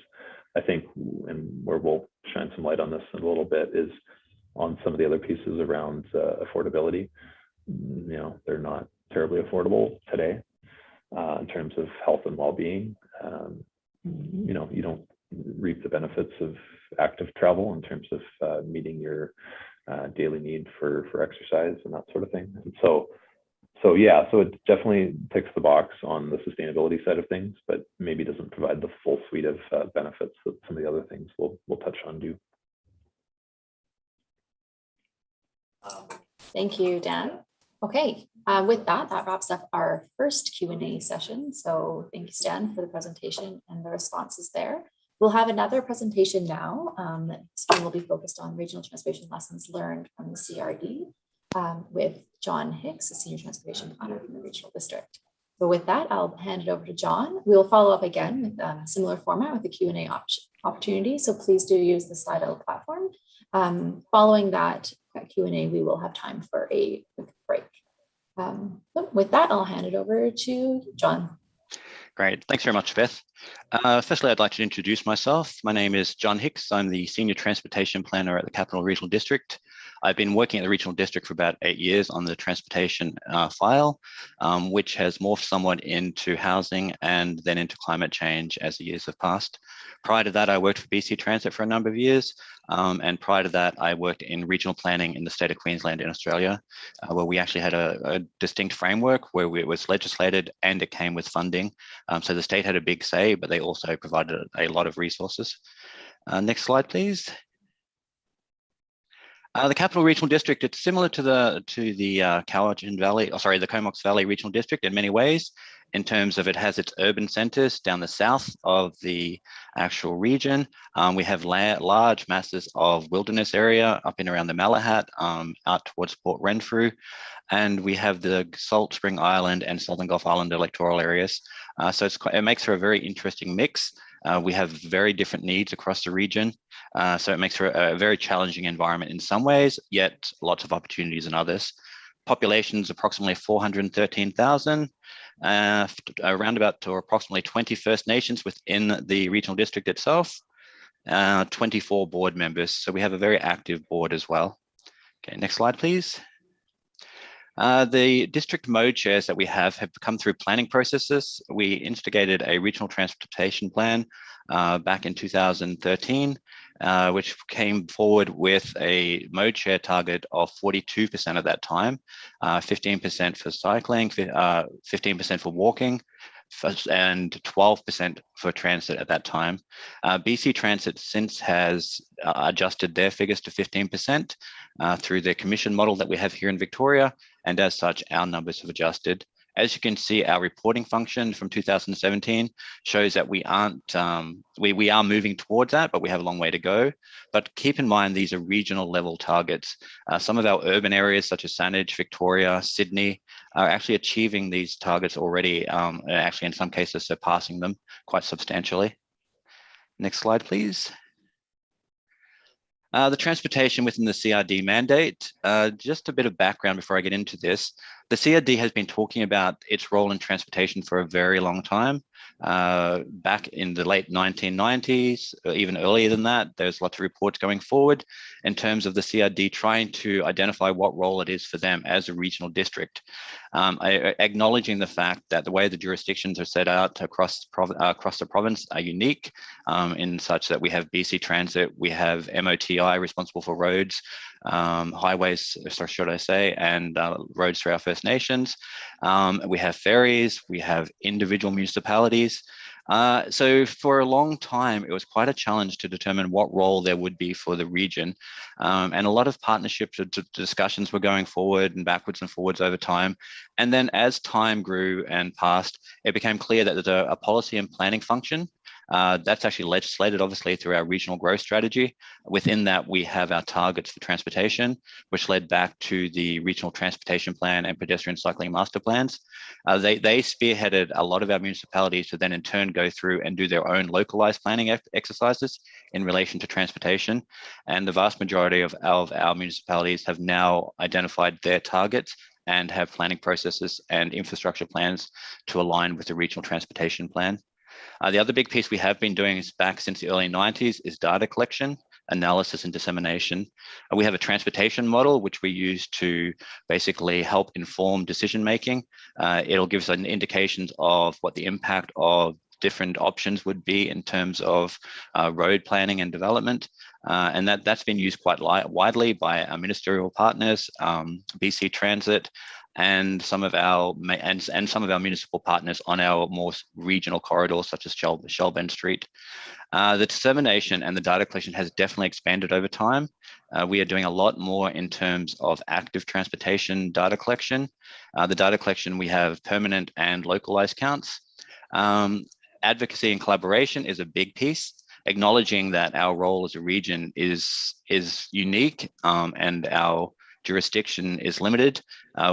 I think, and where we'll shine some light on this in a little bit, is on some of the other pieces around affordability. They're not terribly affordable today in terms of health and well-being. You don't reap the benefits of active travel in terms of meeting your daily need for exercise and that sort of thing. And so yeah, so it definitely ticks the box on the sustainability side of things, but maybe doesn't provide the full suite of benefits that some of the other things we'll touch on do. Thank you, Dan. Okay, with that wraps up our first Q&A session. So thank you, Stan, for the presentation and the responses there. We'll have another presentation now. This one will be focused on regional transportation lessons learned from the CRD with John Hicks, a senior transportation planner from the regional district. So with that, I'll hand it over to John. We'll follow up again with a similar format with a Q&A opportunity. So please do use the Slido platform. Following that Q&A, we will have time for a quick break. With that, I'll hand it over to John. Great. Thanks very much, Beth. Firstly, I'd like to introduce myself. My name is John Hicks. I'm the Senior Transportation Planner at the Capital Regional District. I've been working at the Regional District for about 8 years on the transportation file, which has morphed somewhat into housing and then into climate change as the years have passed. Prior to that, I worked for BC Transit for a number of years. And prior to that, I worked in regional planning in the state of Queensland in Australia, where we actually had a distinct framework where it was legislated and it came with funding. So the state had a big say, but they also provided a lot of resources. Next slide, please. The Capital Regional District, it's similar to the Cowichan Valley, the Comox Valley Regional District in many ways, in terms of it has its urban centres down the south of the actual region. We have large masses of wilderness area up in around the Malahat, out towards Port Renfrew. And we have the Salt Spring Island and Southern Gulf Island electoral areas. So it makes for a very interesting mix. We have very different needs across the region. So it makes for a very challenging environment in some ways, yet lots of opportunities in others. Population's approximately 413,000, around about or approximately 20 First Nations within the regional district itself, 24 board members. So we have a very active board as well. Okay, next slide, please. The district mode chairs that we have come through planning processes. We instigated a regional transportation plan back in 2013, which came forward with a mode share target of 42% at that time, 15% for cycling, 15% for walking, and 12% for transit at that time. BC Transit since has adjusted their figures to 15% through their commission model that we have here in Victoria, and as such, our numbers have adjusted. As you can see, our reporting function from 2017 shows that we aren't, we are moving towards that, but we have a long way to go. But keep in mind, these are regional level targets. Some of our urban areas such as Saanich, Victoria, Sydney are actually achieving these targets already, actually in some cases surpassing them quite substantially. Next slide, please. The transportation within the CRD mandate, just a bit of background before I get into this. The CRD has been talking about its role in transportation for a very long time. Back in the late 1990s, or even earlier than that, there's lots of reports going forward in terms of the CRD trying to identify what role it is for them as a regional district. Acknowledging the fact that the way the jurisdictions are set out across the province are unique, in such that we have BC Transit, we have MOTI responsible for roads, highways, should I say, and roads through our First Nations. We have ferries, we have individual municipalities. So for a long time, it was quite a challenge to determine what role there would be for the region. And a lot of partnerships and discussions were going forward and backwards and forwards over time. And then as time grew and passed, it became clear that there's a policy and planning function. That's actually legislated, obviously, through our regional growth strategy. Within that, we have our targets for transportation, which led back to the regional transportation plan and pedestrian cycling master plans. They spearheaded a lot of our municipalities to then in turn go through and do their own localized planning exercises in relation to transportation. And the vast majority of our municipalities have now identified their targets and have planning processes and infrastructure plans to align with the regional transportation plan. The other big piece we have been doing is back since the early 90s is data collection, analysis and dissemination. We have a transportation model, which we use to basically help inform decision making. It'll give us an indications of what the impact of different options would be in terms of road planning and development. And that's been used quite widely by our ministerial partners, BC Transit, and some of our municipal partners on our more regional corridors, such as Shellbend Street. The dissemination and the data collection has definitely expanded over time. We are doing a lot more in terms of active transportation data collection. The data collection, we have permanent and localized counts. Advocacy and collaboration is a big piece, acknowledging that our role as a region is unique, and our jurisdiction is limited.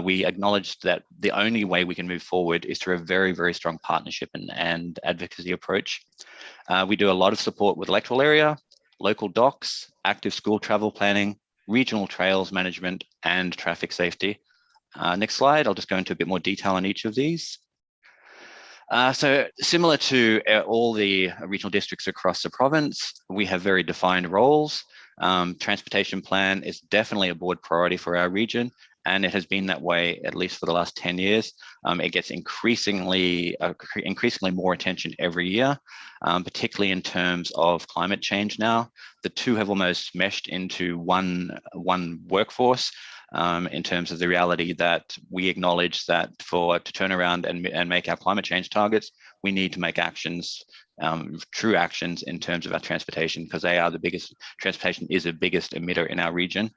We acknowledge that the only way we can move forward is through a very, very strong partnership and advocacy approach. We do a lot of support with electoral area, local docs, active school travel planning, regional trails management, and traffic safety. Next slide, I'll just go into a bit more detail on each of these. So similar to all the regional districts across the province, we have very defined roles. Transportation plan is definitely a board priority for our region, and it has been that way at least for the last 10 years. It gets increasingly more attention every year, particularly in terms of climate change now. The two have almost meshed into one workforce. In terms of the reality that we acknowledge that to turn around and make our climate change targets, we need to make actions, true actions in terms of our transportation, because transportation is the biggest emitter in our region.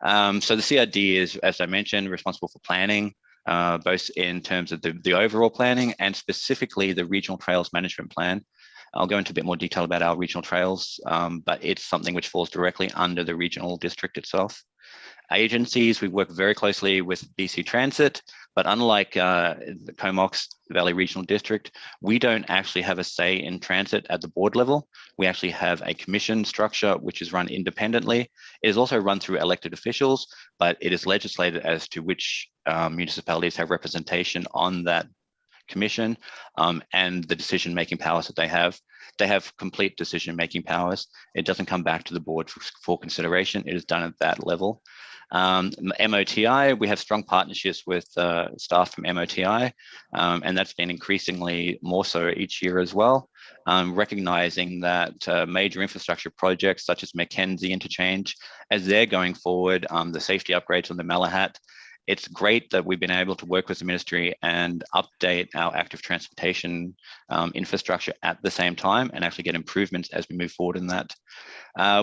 So the CRD is, as I mentioned, responsible for planning, both in terms of the overall planning and specifically the regional trails management plan. I'll go into a bit more detail about our regional trails, but it's something which falls directly under the regional district itself. Agencies, we work very closely with BC Transit, but unlike the Comox Valley Regional District, we don't actually have a say in transit at the board level. We actually have a commission structure which is run independently. It is also run through elected officials, but it is legislated as to which municipalities have representation on that commission and the decision-making powers that they have. They have complete decision-making powers. It doesn't come back to the board for consideration. It is done at that level. MOTI, we have strong partnerships with staff from MOTI, and that's been increasingly more so each year as well, recognizing that major infrastructure projects such as Mackenzie Interchange, as they're going forward, the safety upgrades on the Malahat, it's great that we've been able to work with the ministry and update our active transportation infrastructure at the same time and actually get improvements as we move forward in that.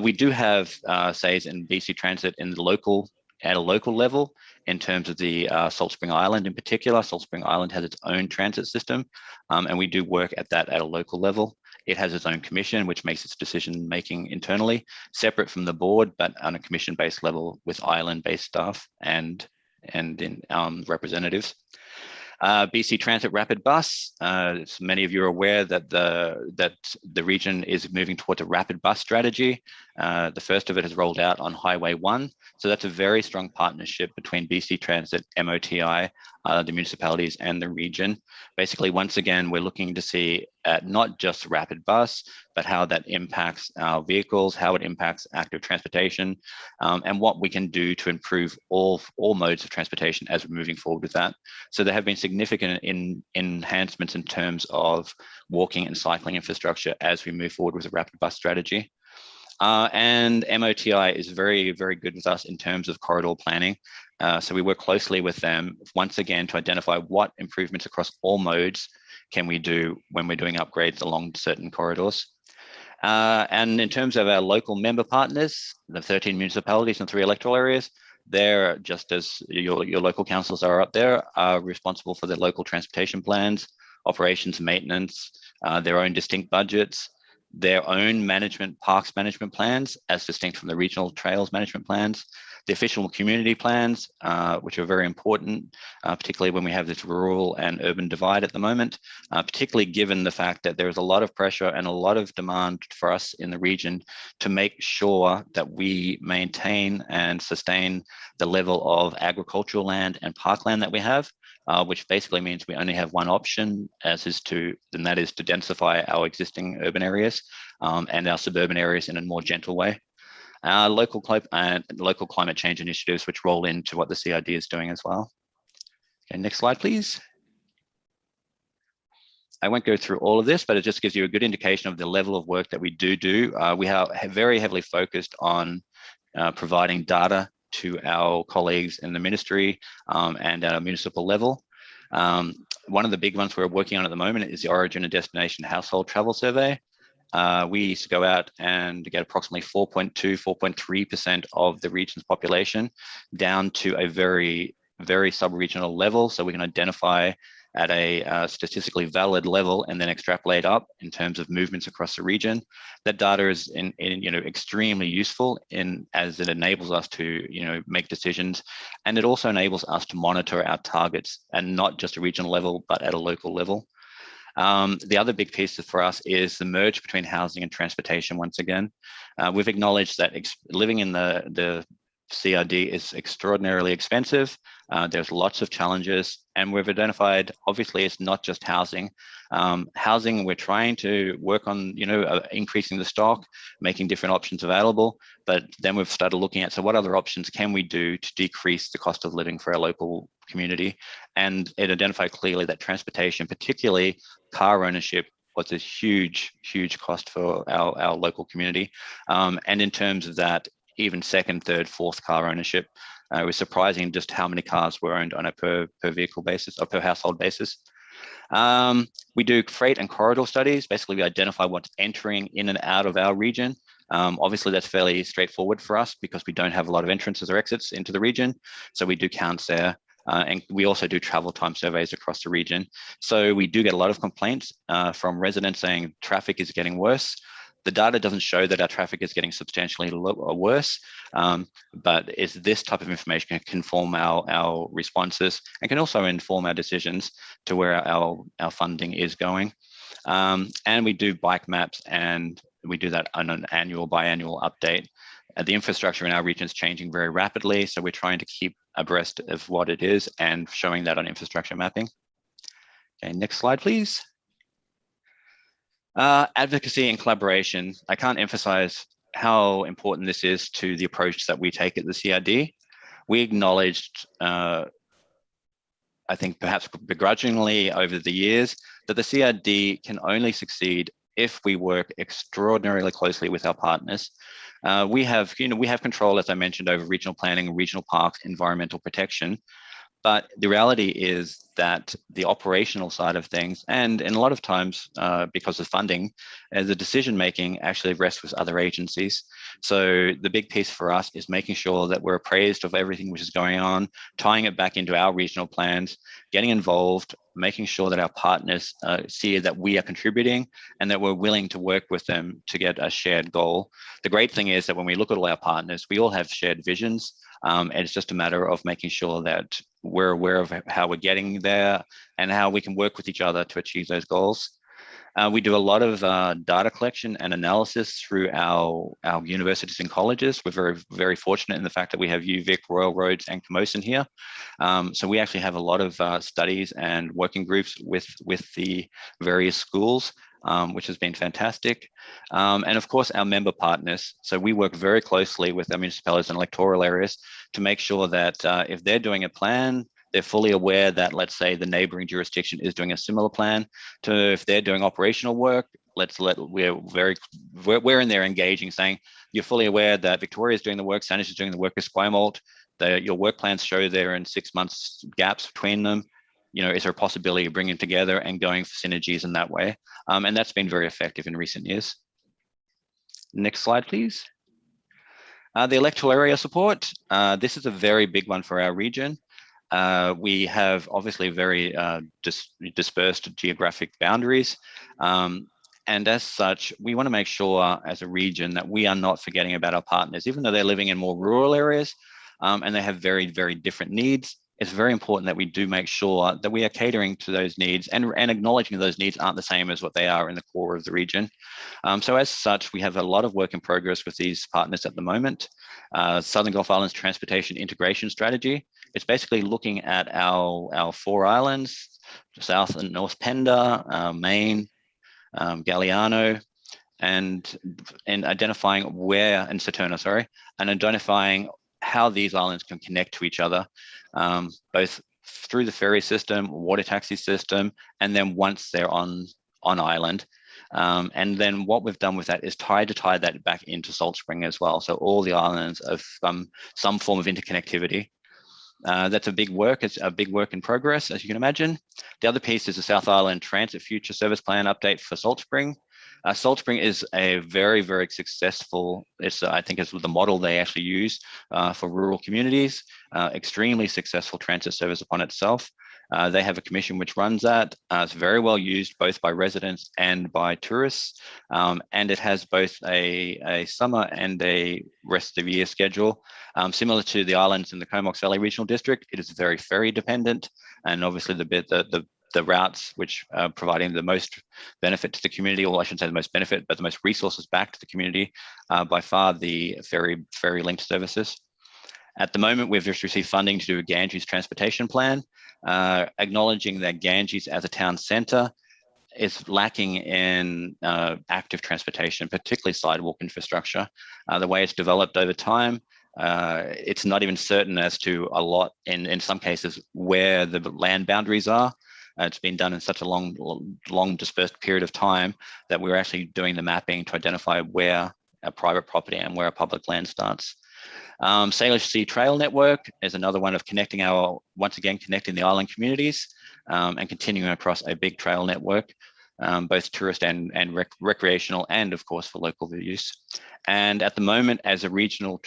We do have says in BC Transit at a local level in terms of the Salt Spring Island in particular. Salt Spring Island has its own transit system, and we do work at that at a local level. It has its own commission, which makes its decision making internally, separate from the board, but on a commission-based level with island-based staff and in representatives. BC Transit Rapid Bus, as many of you are aware that the region is moving towards a rapid bus strategy. The first of it has rolled out on Highway 1. So that's a very strong partnership between BC Transit, MOTI, the municipalities and the region. Basically, once again, we're looking to see not just rapid bus, but how that impacts our vehicles, how it impacts active transportation, and what we can do to improve all modes of transportation as we're moving forward with that. So there have been significant enhancements in terms of walking and cycling infrastructure as we move forward with a rapid bus strategy. And MOTI is very, very good with us in terms of corridor planning. So we work closely with them once again to identify what improvements across all modes can we do when we're doing upgrades along certain corridors. And in terms of our local member partners, the 13 municipalities and 3 electoral areas, they're just as your local councils are up there, are responsible for their local transportation plans, operations, maintenance, their own distinct budgets, their own parks management plans as distinct from the regional trails management plans, the official community plans, which are very important, particularly when we have this rural and urban divide at the moment, particularly given the fact that there is a lot of pressure and a lot of demand for us in the region to make sure that we maintain and sustain the level of agricultural land and parkland that we have, which basically means we only have one option, and that is to densify our existing urban areas and our suburban areas in a more gentle way. Local climate change initiatives, which roll into what the CRD is doing as well. Okay, next slide, please. I won't go through all of this, but it just gives you a good indication of the level of work that we do. We are very heavily focused on providing data to our colleagues in the ministry and at a municipal level. One of the big ones we're working on at the moment is the Origin and Destination Household Travel Survey. We used to go out and get approximately 4.3% of the region's population down to a very, very sub-regional level. So we can identify at a statistically valid level and then extrapolate up in terms of movements across the region. That data is extremely useful as it enables us to make decisions, and it also enables us to monitor our targets, and not just a regional level, but at a local level. The other big piece for us is the merge between housing and transportation. Once again, we've acknowledged that living in the CRD is extraordinarily expensive. There's lots of challenges, and we've identified, obviously, it's not just housing. Housing, we're trying to work on, increasing the stock, making different options available, but then we've started looking at, so what other options can we do to decrease the cost of living for our local community? And it identified clearly that transportation, particularly car ownership, was a huge, huge cost for our local community. And in terms of that, even second, third, fourth car ownership, it was surprising just how many cars were owned on a per vehicle basis or per household basis. We do freight and corridor studies. Basically, we identify what's entering in and out of our region. Obviously, that's fairly straightforward for us because we don't have a lot of entrances or exits into the region. So we do counts there. And we also do travel time surveys across the region. So we do get a lot of complaints from residents saying traffic is getting worse. The data doesn't show that our traffic is getting substantially worse, but it's this type of information can inform our responses and can also inform our decisions to where our funding is going. And we do bike maps, and we do that on an annual, biannual update. The infrastructure in our region is changing very rapidly, so we're trying to keep abreast of what it is and showing that on infrastructure mapping. Okay, next slide, please. Advocacy and collaboration. I can't emphasize how important this is to the approach that we take at the CRD. We acknowledged, I think perhaps begrudgingly over the years, that the CRD can only succeed if we work extraordinarily closely with our partners. We have control, as I mentioned, over regional planning, regional parks, environmental protection. But the reality is that the operational side of things, and in a lot of times because of funding, the decision-making actually rests with other agencies. So the big piece for us is making sure that we're appraised of everything which is going on, tying it back into our regional plans, getting involved, making sure that our partners see that we are contributing and that we're willing to work with them to get a shared goal. The great thing is that when we look at all our partners, we all have shared visions. And it's just a matter of making sure that we're aware of how we're getting there and how we can work with each other to achieve those goals. We do a lot of data collection and analysis through our universities and colleges. We're very, very fortunate in the fact that we have UVic, Royal Roads, and Camosun here. So we actually have a lot of studies and working groups with the various schools, which has been fantastic. And of course, our member partners. So we work very closely with our municipalities and electoral areas to make sure that if they're doing a plan, they're fully aware that, let's say, the neighboring jurisdiction is doing a similar plan. To if they're doing operational work, we're in there engaging, saying you're fully aware that Victoria is doing the work, Sanders is doing the work, Esquimalt. Your work plans show there in 6 months gaps between them. Is there a possibility of bringing together and going for synergies in that way? And that's been very effective in recent years. Next slide, please. The electoral area support. This is a very big one for our region. We have obviously very dispersed geographic boundaries. And as such, we want to make sure as a region that we are not forgetting about our partners, even though they're living in more rural areas and they have very, very different needs. It's very important that we do make sure that we are catering to those needs and acknowledging those needs aren't the same as what they are in the core of the region. So as such, we have a lot of work in progress with these partners at the moment. Southern Gulf Islands Transportation Integration Strategy. It's basically looking at our 4 islands, South and North Penda, Maine, Galliano, and identifying and Saturna, sorry, and identifying how these islands can connect to each other, both through the ferry system, water taxi system, and then once they're on island. And then what we've done with that is tie that back into Salt Spring as well. So all the islands of some form of interconnectivity. That's a big work. It's a big work in progress, as you can imagine. The other piece is the South Island Transit Future Service Plan update for Salt Spring. Salt Spring is a very, very successful, I think it's the model they actually use for rural communities, extremely successful transit service upon itself. They have a commission which runs that. It's very well used both by residents and by tourists. And it has both a summer and a rest of year schedule. Similar to the islands in the Comox Valley Regional District, it is very ferry dependent. And obviously the routes which are providing the most benefit to the community, or I shouldn't say the most benefit, but the most resources back to the community, by far the ferry linked services. At the moment, we've just received funding to do a Ganges transportation plan, acknowledging that Ganges as a town centre is lacking in active transportation, particularly sidewalk infrastructure. The way it's developed over time, it's not even certain as to a lot, in some cases, where the land boundaries are. It's been done in such a long dispersed period of time that we're actually doing the mapping to identify where a private property and where a public land starts. Salish Sea Trail Network is another one of connecting connecting the island communities and continuing across a big trail network, both tourist and recreational, and of course for local use. And at the moment, as a regional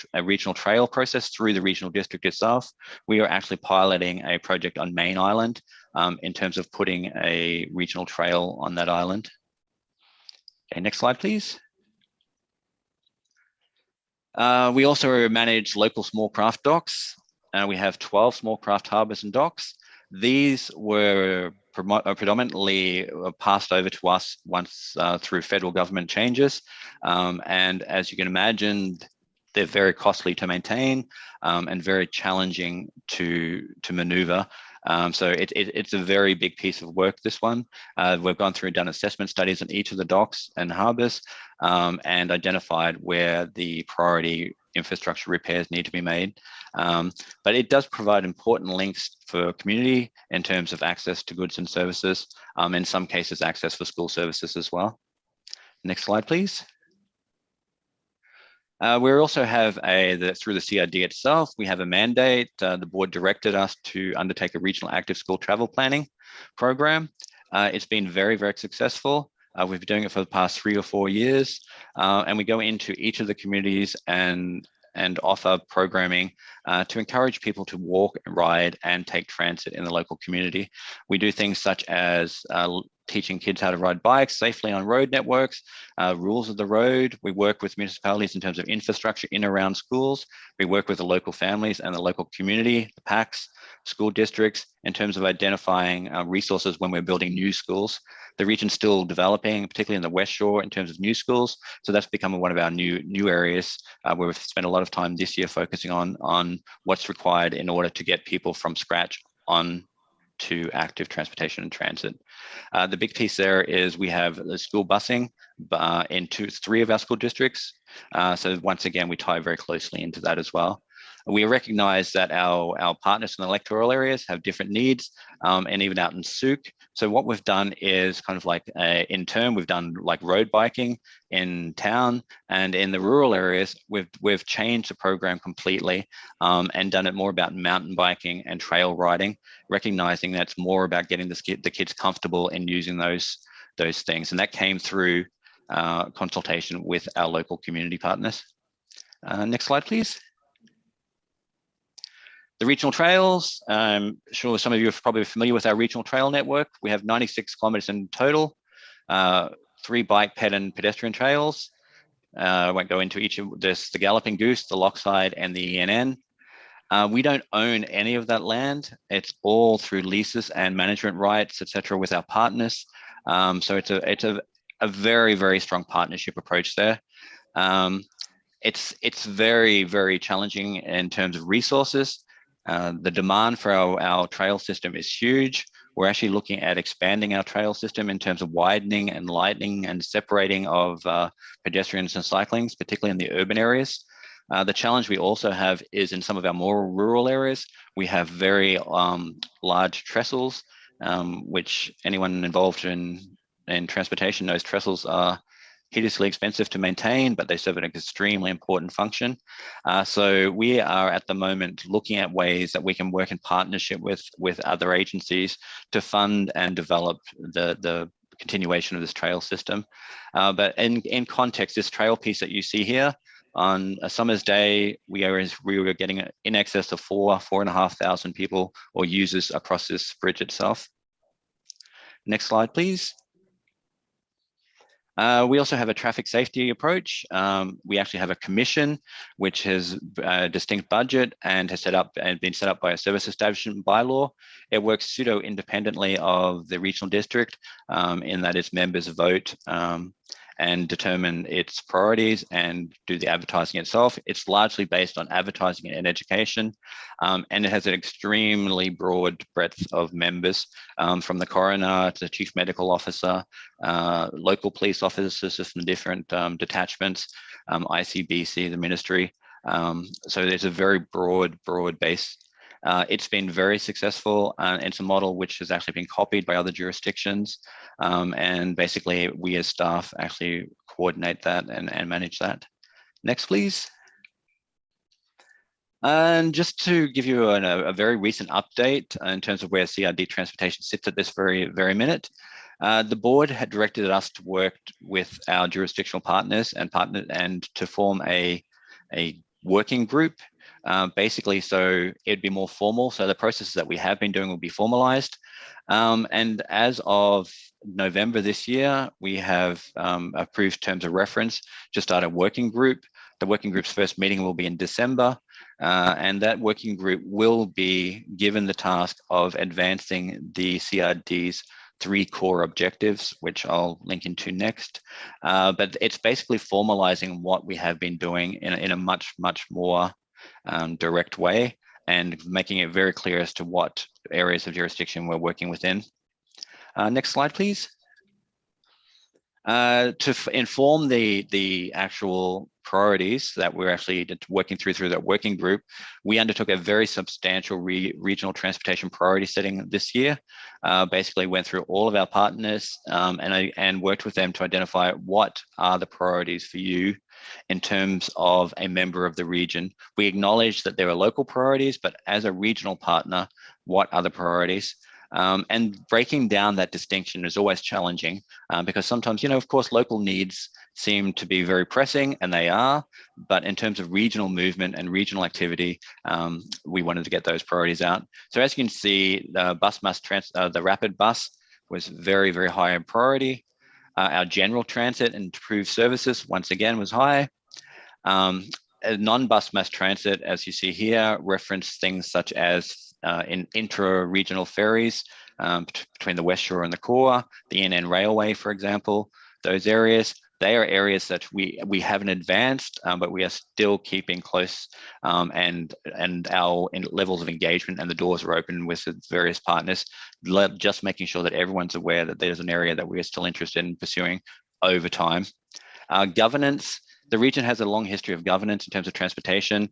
trail process through the regional district itself, we are actually piloting a project on Main Island in terms of putting a regional trail on that island. Okay, next slide, please. We also manage local small craft docks. We have 12 small craft harbours and docks. These were predominantly passed over to us once through federal government changes. And as you can imagine, they're very costly to maintain and very challenging to maneuver. So it's a very big piece of work, this one. We've gone through and done assessment studies on each of the docks and harbours and identified where the priority infrastructure repairs need to be made. But it does provide important links for community in terms of access to goods and services, in some cases access for school services as well. Next slide, please. We also have through the CRD itself, we have a mandate. The board directed us to undertake a regional active school travel planning program. It's been very, very successful. We've been doing it for the past 3 or 4 years, and we go into each of the communities and offer programming to encourage people to walk, ride, and take transit in the local community. We do things such as teaching kids how to ride bikes safely on road networks, rules of the road. We work with municipalities in terms of infrastructure in around schools. We work with the local families and the local community, the PACs, school districts, in terms of identifying resources when we're building new schools. The region's still developing, particularly in the West Shore, in terms of new schools. So that's becoming one of our new areas where we've spent a lot of time this year focusing on what's required in order to get people from scratch on to active transportation and transit. The big piece there is we have the school busing in 3 of our school districts. So once again, we tie very closely into that as well. We recognize that our partners in the electoral areas have different needs, and even out in Souk. So what we've done is kind of like, in turn, we've done like road biking in town, and in the rural areas, we've changed the program completely and done it more about mountain biking and trail riding, recognizing that's more about getting the kids comfortable in using those things. And that came through consultation with our local community partners. Next slide, please. The regional trails, I'm sure some of you are probably familiar with our regional trail network. We have 96 kilometers in total, 3 bike, ped and pedestrian trails. I won't go into each of this, the Galloping Goose, the Lochside and the ENN. We don't own any of that land. It's all through leases and management rights, etc., with our partners. So it's a very, very strong partnership approach there. It's very, very challenging in terms of resources. The demand for our trail system is huge. We're actually looking at expanding our trail system in terms of widening and lightening and separating of pedestrians and cycling, particularly in the urban areas. The challenge we also have is in some of our more rural areas, we have very large trestles, which anyone involved in transportation knows trestles are hideously expensive to maintain, but they serve an extremely important function. So we are at the moment looking at ways that we can work in partnership with other agencies to fund and develop the continuation of this trail system. But in context, this trail piece that you see here, on a summer's day, we were getting in excess of 4,500 people or users across this bridge itself. Next slide, please. We also have a traffic safety approach. We actually have a commission which has a distinct budget and has been set up by a service establishment bylaw. It works pseudo-independently of the regional district in that its members vote. and determine its priorities and do the advertising itself. It's largely based on advertising and education, and it has an extremely broad breadth of members, from the coroner to the chief medical officer, local police officers from different detachments, ICBC, the ministry. So there's a very broad base. It's been very successful. It's a model which has actually been copied by other jurisdictions. And basically we as staff actually coordinate that and manage that. Next, please. And just to give you a very recent update in terms of where CRD transportation sits at this very minute, the board had directed us to work with our jurisdictional partners and to form a working group, basically so it'd be more formal. So the processes that we have been doing will be formalized. And as of November this year, we have approved terms of reference to start a working group. The working group's first meeting will be in December. And that working group will be given the task of advancing the CRD's 3 core objectives, which I'll link into next. But it's basically formalizing what we have been doing in a much more direct way, and making it very clear as to what areas of jurisdiction we're working within. Next slide, please. To inform the actual priorities that we're actually working through that working group, we undertook a very substantial regional transportation priority setting this year. Basically went through all of our partners and worked with them to identify what are the priorities for you in terms of a member of the region. We acknowledge that there are local priorities, but as a regional partner, what are the priorities? And breaking down that distinction is always challenging because sometimes, of course, local needs seem to be very pressing, and they are, but in terms of regional movement and regional activity, we wanted to get those priorities out. So as you can see, the rapid bus was very high in priority. Our general transit and improved services, once again, was high. Non-bus mass transit, as you see here, reference things such as in intra-regional ferries between the West Shore and the core, the NN Railway, for example. Those areas, they are areas that we haven't advanced, but we are still keeping close, and our levels of engagement and the doors are open with various partners, just making sure that everyone's aware that there's an area that we are still interested in pursuing over time. Governance. The region has a long history of governance in terms of transportation,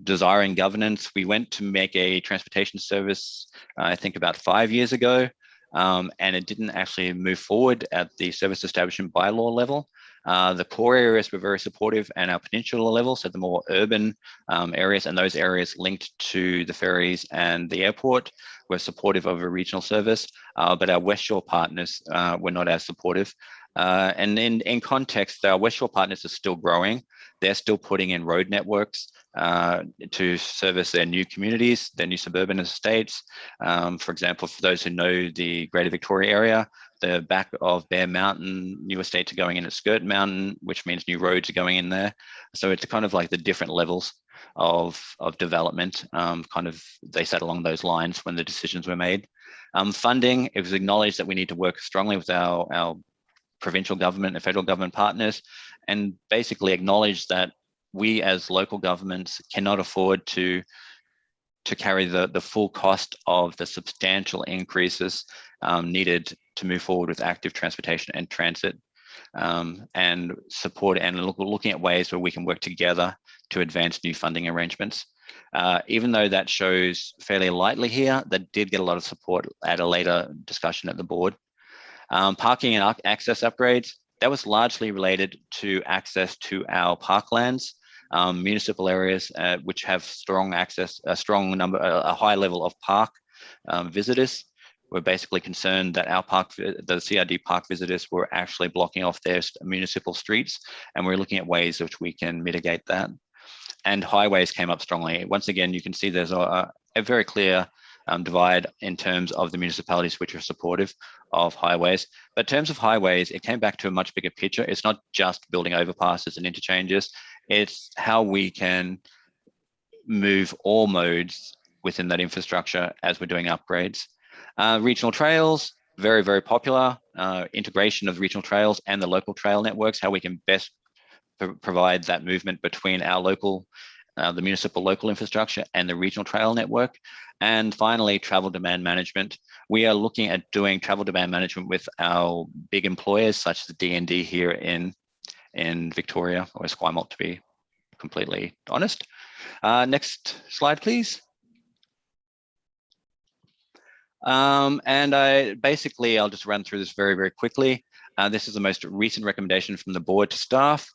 desiring governance. We went to make a transportation service, I think about 5 years ago, and it didn't actually move forward at the service establishment bylaw level. The core areas were very supportive, and our peninsula level, so the more urban areas and those areas linked to the ferries and the airport, were supportive of a regional service, but our West Shore partners were not as supportive. And in context, our West Shore partners are still growing. They're still putting in road networks to service their new communities, their new suburban estates. For example, for those who know the Greater Victoria area, the back of Bear Mountain, new estates are going in at Skirt Mountain, which means new roads are going in there. So it's kind of like the different levels of development, they sat along those lines when the decisions were made. Funding, it was acknowledged that we need to work strongly with our provincial government and federal government partners, and basically acknowledge that we as local governments cannot afford to carry the full cost of the substantial increases needed to move forward with active transportation and transit, and support and looking at ways where we can work together to advance new funding arrangements. Even though that shows fairly lightly here, that did get a lot of support at a later discussion at the board. Parking and access upgrades, that was largely related to access to our parklands, municipal areas which have strong access, a high level of park visitors. We're basically concerned that the CRD park visitors were actually blocking off their municipal streets, and we're looking at ways which we can mitigate that. And highways came up strongly. Once again, you can see there's a very clear divide in terms of the municipalities which are supportive of highways. But in terms of highways, it came back to a much bigger picture. It's not just building overpasses and interchanges. It's how we can move all modes within that infrastructure as we're doing upgrades. Regional trails, very, very popular. Integration of regional trails and the local trail networks, how we can best provide that movement between our local, the municipal local infrastructure and the regional trail network. And finally, travel demand management. We are looking at doing travel demand management with our big employers, such as the D&D here in Victoria, or Esquimalt, to be completely honest. Next slide, please. And I'll just run through this very, very quickly. This is the most recent recommendation from the board to staff.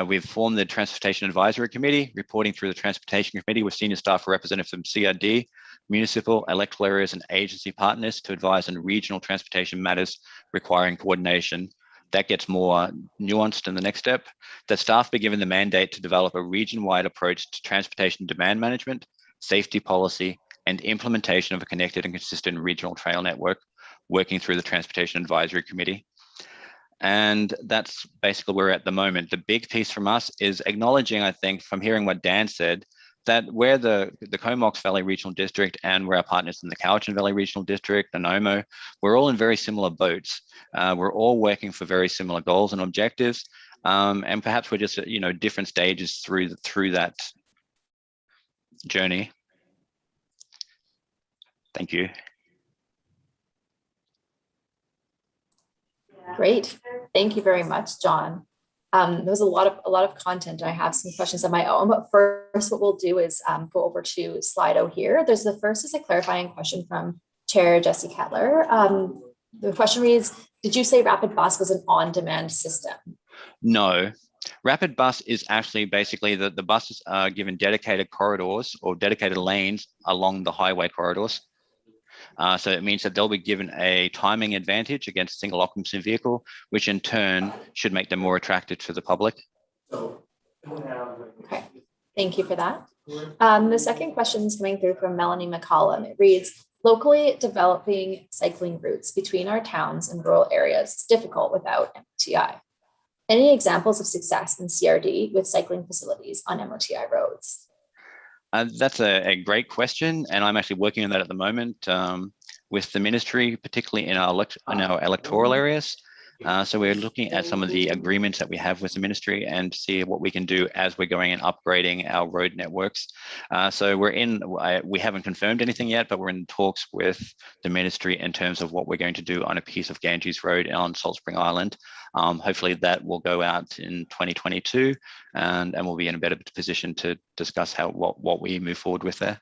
We've formed the Transportation Advisory Committee, reporting through the Transportation Committee with senior staff representatives from CRD, municipal, electoral areas, and agency partners to advise on regional transportation matters requiring coordination. That gets more nuanced in the next step. The staff be given the mandate to develop a region-wide approach to transportation demand management, safety policy, and implementation of a connected and consistent regional trail network, working through the Transportation Advisory Committee. And that's basically where we're at the moment. The big piece from us is acknowledging, I think, from hearing what Dan said, that we're the Comox Valley Regional District and we're our partners in the Cowichan Valley Regional District, Nanaimo, we're all in very similar boats. We're all working for very similar goals and objectives. And perhaps we're just at, different stages through that journey. Thank you. Great. Thank you very much, John. There was a lot of content. I have some questions of my own, but first what we'll do is go over to Slido here. The first is a clarifying question from Chair Jesse Kettler. The question reads, did you say Rapid Bus was an on-demand system? No. Rapid Bus is actually basically the buses are given dedicated corridors or dedicated lanes along the highway corridors. So it means that they'll be given a timing advantage against a single occupancy vehicle, which in turn should make them more attractive to the public. Okay, thank you for that. The second question is coming through from Melanie McCollum. It reads, locally developing cycling routes between our towns and rural areas is difficult without MOTI. Any examples of success in CRD with cycling facilities on MOTI roads? That's a great question, and I'm actually working on that at the moment with the ministry, particularly in our electoral areas. So we're looking at some of the agreements that we have with the ministry and see what we can do as we're going and upgrading our road networks. So we haven't confirmed anything yet, but we're in talks with the ministry in terms of what we're going to do on a piece of Ganges Road on Salt Spring Island. Hopefully that will go out in 2022 and we'll be in a better position to discuss what we move forward with there.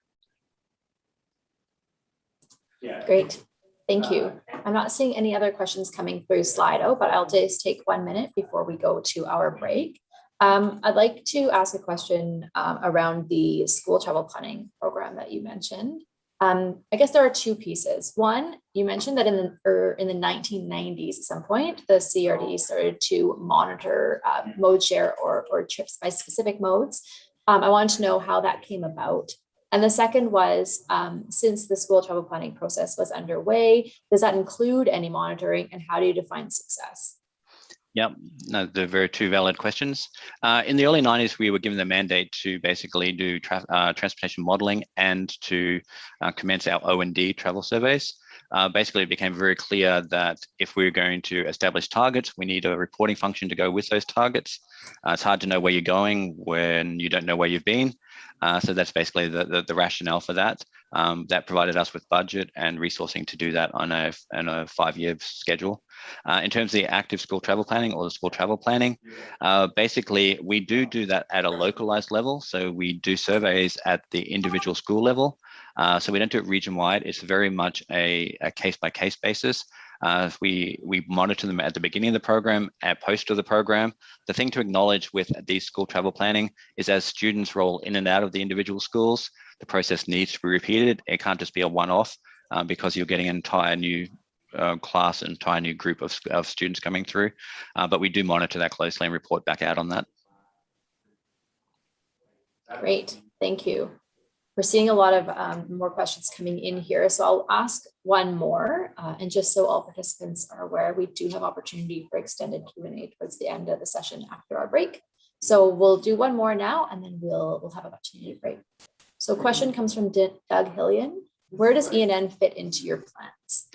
Great. Thank you. I'm not seeing any other questions coming through Slido, but I'll just take 1 minute before we go to our break. I'd like to ask a question around the school travel planning program that you mentioned. I guess there are two pieces. One, you mentioned that in the 1990s at some point, the CRD started to monitor mode share or trips by specific modes. I wanted to know how that came about. And the second was, since the school travel planning process was underway, does that include any monitoring and how do you define success? Yep, no, they're very two valid questions. In the early 90s, we were given the mandate to basically do transportation modeling and to commence our O&D travel surveys. Basically, it became very clear that if we're going to establish targets, we need a reporting function to go with those targets. It's hard to know where you're going when you don't know where you've been. So that's basically the rationale for that. That provided us with budget and resourcing to do that on a 5-year schedule. In terms of the active school travel planning or the school travel planning, basically we do that at a localized level. So we do surveys at the individual school level. So we don't do it region-wide. It's very much a case-by-case basis. We monitor them at the beginning of the program, at post of the program. The thing to acknowledge with these school travel planning is as students roll in and out of the individual schools, the process needs to be repeated. It can't just be a one-off because you're getting an entire new class, an entire new group of students coming through. But we do monitor that closely and report back out on that. Great, thank you. We're seeing a lot of more questions coming in here. So I'll ask one more, and just so all participants are aware, we do have opportunity for extended Q&A towards the end of the session after our break. So we'll do one more now, and then we'll have an opportunity to break. So a question comes from Doug Hillian. Where does ENN fit into your plans?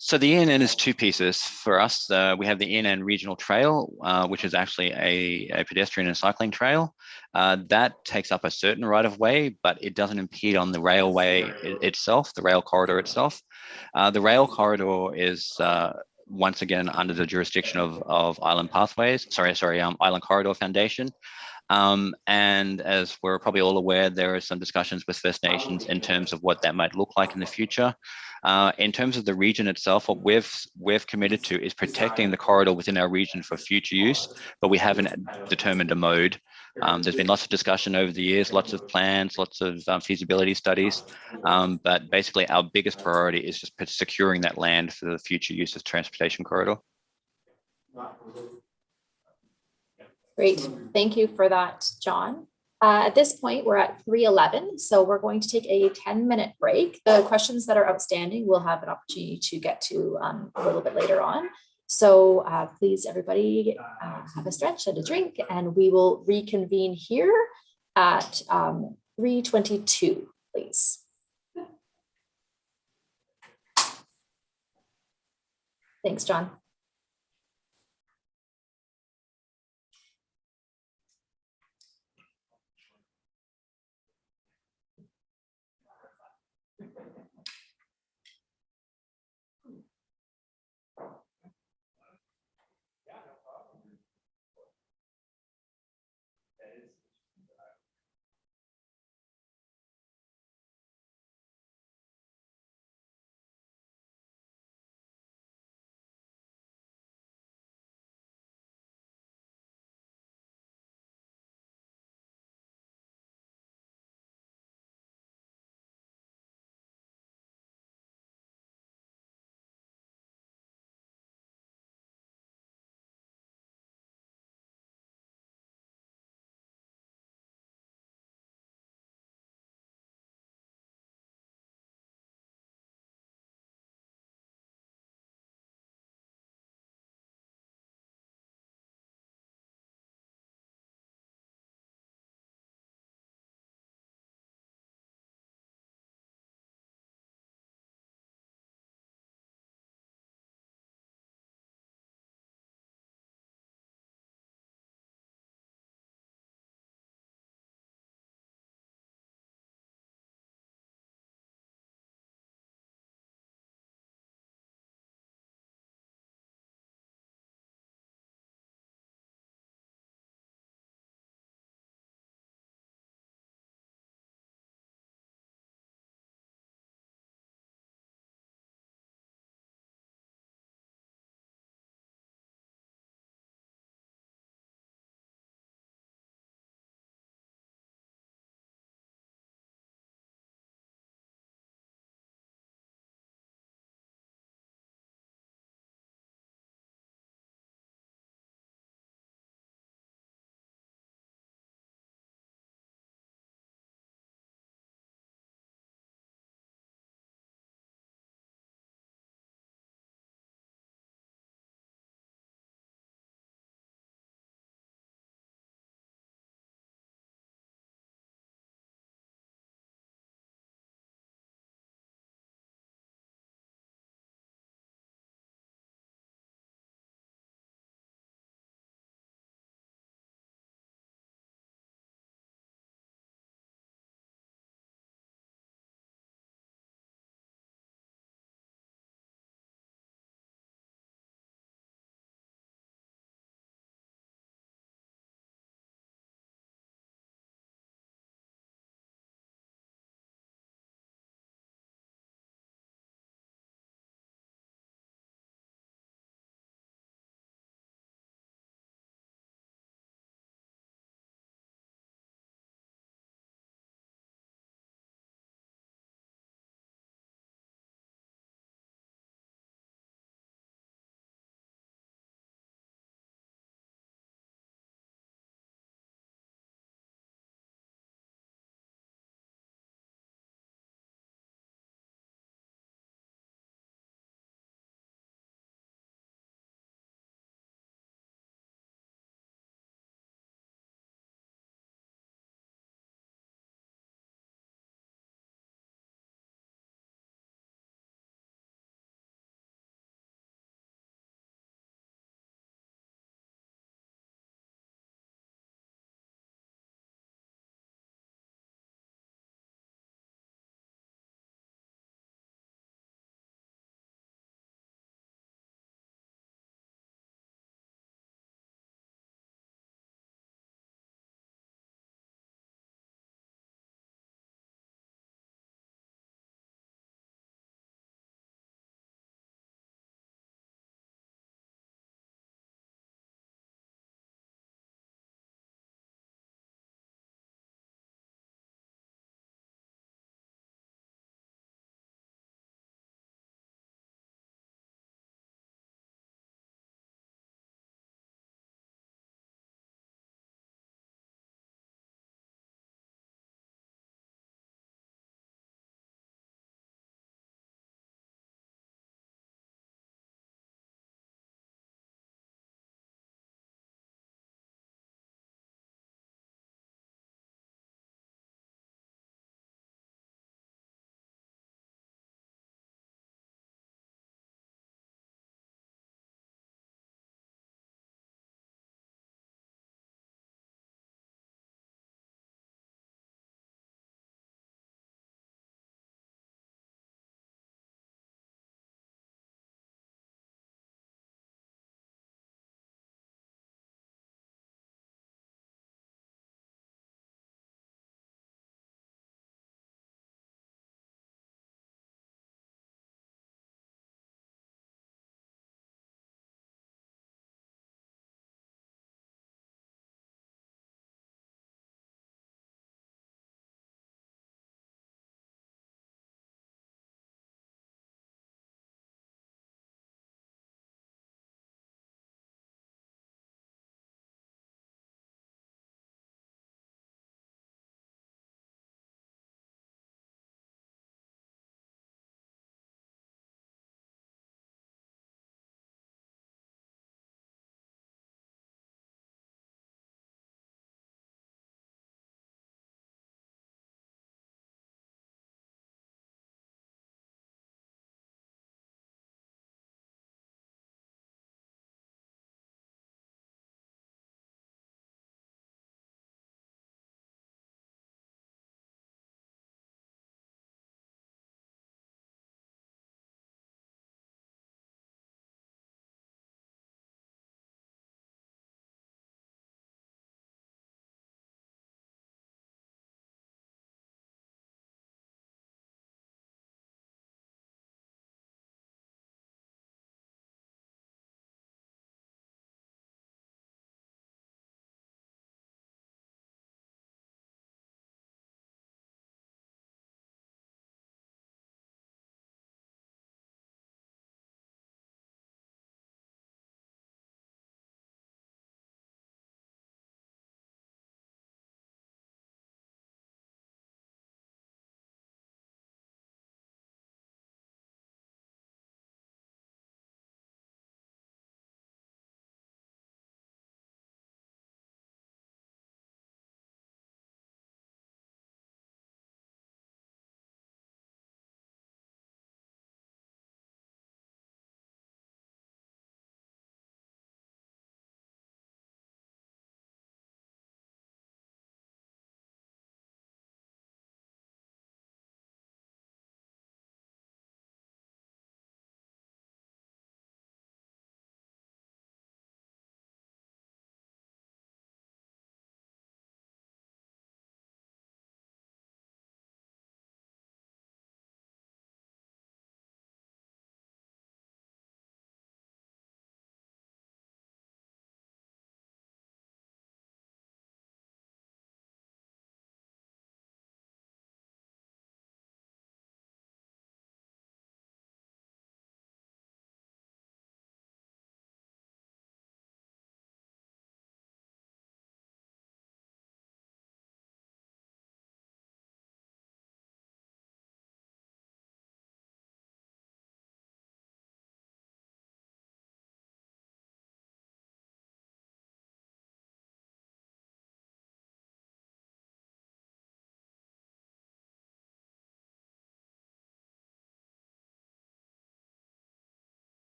So the ENN is two pieces. For us, we have the ENN Regional Trail, which is actually a pedestrian and cycling trail. That takes up a certain right of way, but it doesn't impede on the railway itself, the rail corridor itself. The rail corridor is once again under the jurisdiction of Island Pathways, Island Corridor Foundation. And as we're probably all aware, there are some discussions with First Nations in terms of what that might look like in the future. In terms of the region itself, what we've committed to is protecting the corridor within our region for future use, but we haven't determined a mode. There's been lots of discussion over the years, lots of plans, lots of feasibility studies, but basically our biggest priority is just securing that land for the future use of transportation corridor. Great, thank you for that, John. At this point, we're at 3:11, so we're going to take a 10-minute break. The questions that are outstanding, we'll have an opportunity to get to a little bit later on. So please, everybody, have a stretch and a drink, and we will reconvene here at 3:22, please. Thanks, John.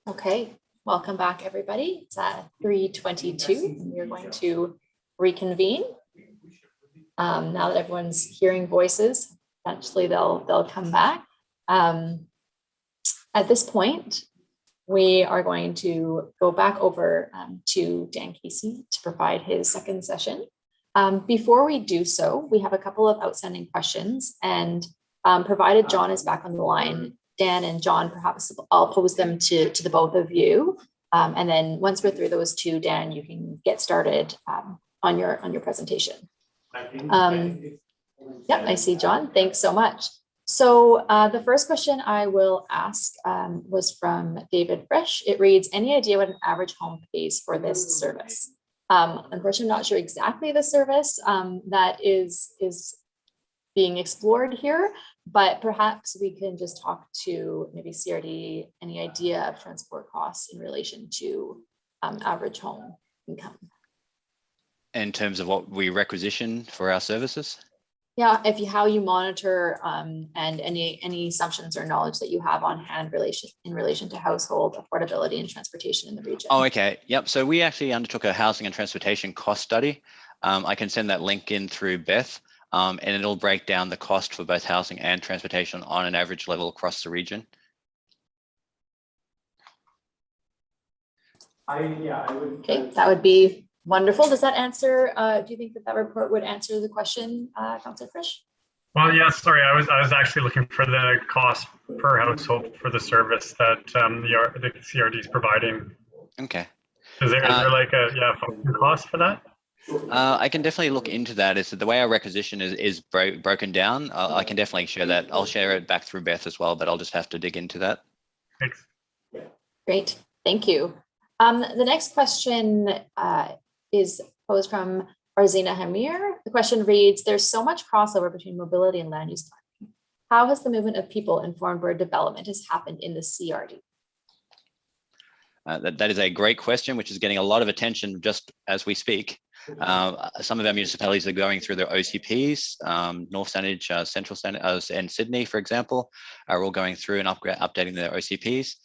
Okay, welcome back, everybody. It's at 3:22. We're going to reconvene. Now that everyone's hearing voices, eventually they'll come back. At this point, we are going to go back over to Dan Casey to provide his second session. Before we do so, we have a couple of outstanding questions, and provided John is back on the line, Dan and John, perhaps I'll pose them to the both of you. And then once we're through those two, Dan, you can get started on your presentation. Yep, I see John. Thanks so much. So the first question I will ask was from David Frisch. It reads, any idea what an average home pays for this service? Unfortunately, I'm not sure exactly the service that is being explored here, but perhaps we can just talk to maybe CRD, any idea of transport costs in relation to average home income. In terms of what we requisition for our services? Yeah, how you monitor and any assumptions or knowledge that you have on hand in relation to household affordability and transportation in the region. Oh, okay. Yep. So we actually undertook a housing and transportation cost study. I can send that link in through Beth, and it'll break down the cost for both housing and transportation on an average level across the region. Okay, that would be wonderful. Does that answer, do you think that report would answer the question, Councillor Frisch? Well, yeah, sorry, I was actually looking for the cost per household for the service that the CRD is providing. Okay. Is there like a function cost for that? I can definitely look into that. Is that the way our requisition is broken down? I can definitely share that. I'll share it back through Beth as well, but I'll just have to dig into that. Thanks. Great, thank you. The next question is posed from Arzina Hamir. The question reads, there's so much crossover between mobility and land use planning. How has the movement of people informed where development has happened in the CRD? That is a great question, which is getting a lot of attention just as we speak. Some of our municipalities are going through their OCPs. North Saanich, Central Saanich, and Sydney, for example, are all going through and updating their OCPs.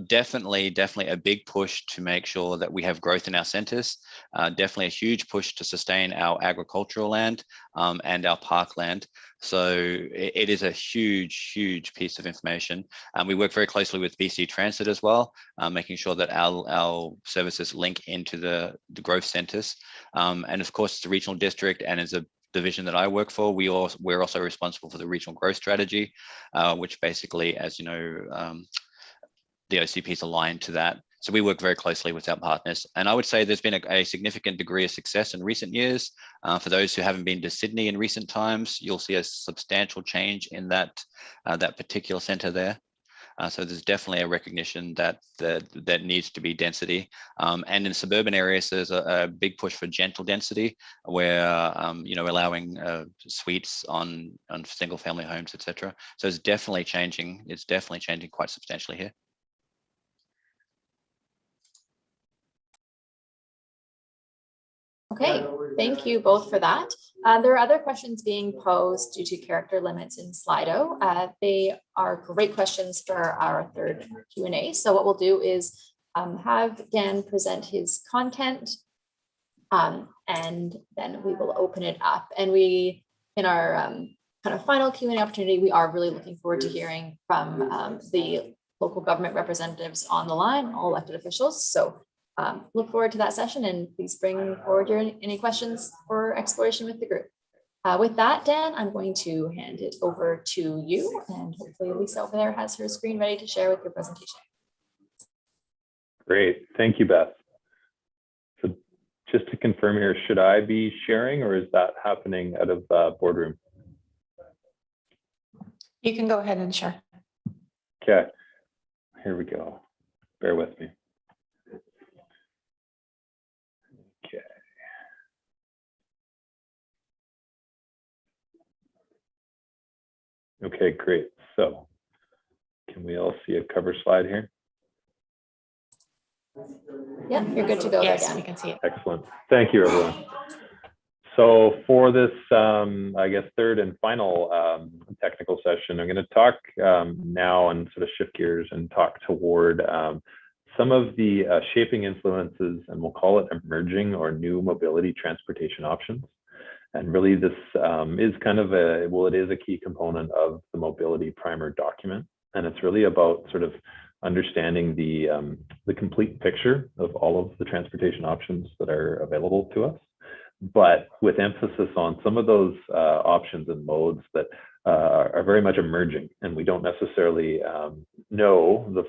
Definitely a big push to make sure that we have growth in our centres. Definitely a huge push to sustain our agricultural land and our parkland. So it is a huge piece of information. We work very closely with BC Transit as well, making sure that our services link into the growth centres. And of course, the regional district, and as a division that I work for, we're also responsible for the regional growth strategy, which basically, as you know, the OCP is aligned to that. So we work very closely with our partners. And I would say there's been a significant degree of success in recent years. For those who haven't been to Sydney in recent times, you'll see a substantial change in that particular centre there. So there's definitely a recognition that needs to be density. And in suburban areas, there's a big push for gentle density, where allowing suites on single family homes, etc. So it's definitely changing. It's definitely changing quite substantially here. Okay, thank you both for that. There are other questions being posed due to character limits in Slido. They are great questions for our third Q&A. So what we'll do is have Dan present his content, and then we will open it up. And we, in our kind of final Q&A opportunity, we are really looking forward to hearing from the local government representatives on the line, all elected officials. So look forward to that session, and please bring forward any questions for exploration with the group. With that, Dan, I'm going to hand it over to you, and hopefully Lisa over there has her screen ready to share with your presentation. Great, thank you, Beth. So just to confirm here, should I be sharing, or is that happening out of boardroom? You can go ahead and share. Okay, here we go. Bear with me. Okay. Okay, great. So can we all see a cover slide here? Yeah, you're good to go there, Yes, Dan. we can see it. Excellent. Thank you, everyone. So for this, I guess, third and final technical session, I'm going to talk now and sort of shift gears and talk toward some of the shaping influences, and we'll call it emerging or new mobility transportation options. And really this is kind of it is a key component of the mobility primer document. And it's really about sort of understanding the complete picture of all of the transportation options that are available to us, but with emphasis on some of those options and modes that are very much emerging, and we don't necessarily know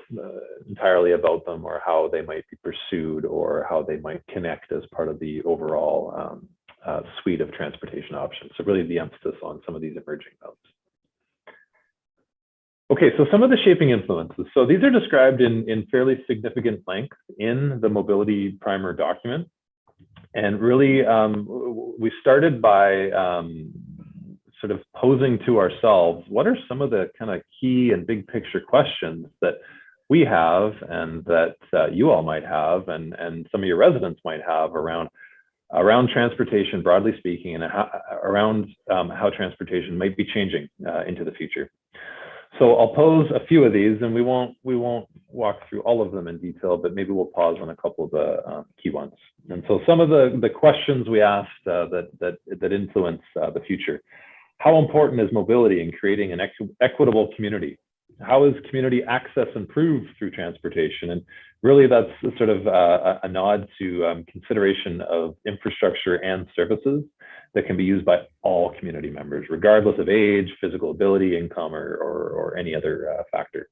entirely about them, or how they might be pursued, or how they might connect as part of the overall suite of transportation options. So really the emphasis on some of these emerging modes. Okay, so some of the shaping influences. So these are described in fairly significant length in the mobility primer document. And really, we started by sort of posing to ourselves, what are some of the kind of key and big picture questions that we have, and that you all might have, and some of your residents might have around transportation, broadly speaking, and around how transportation might be changing into the future. So I'll pose a few of these, and we won't walk through all of them in detail, but maybe we'll pause on a couple of the key ones. And so some of the questions we asked that influence the future. How important is mobility in creating an equitable community? How is community access improved through transportation? And really that's sort of a nod to consideration of infrastructure and services that can be used by all community members, regardless of age, physical ability, income, or any other factor.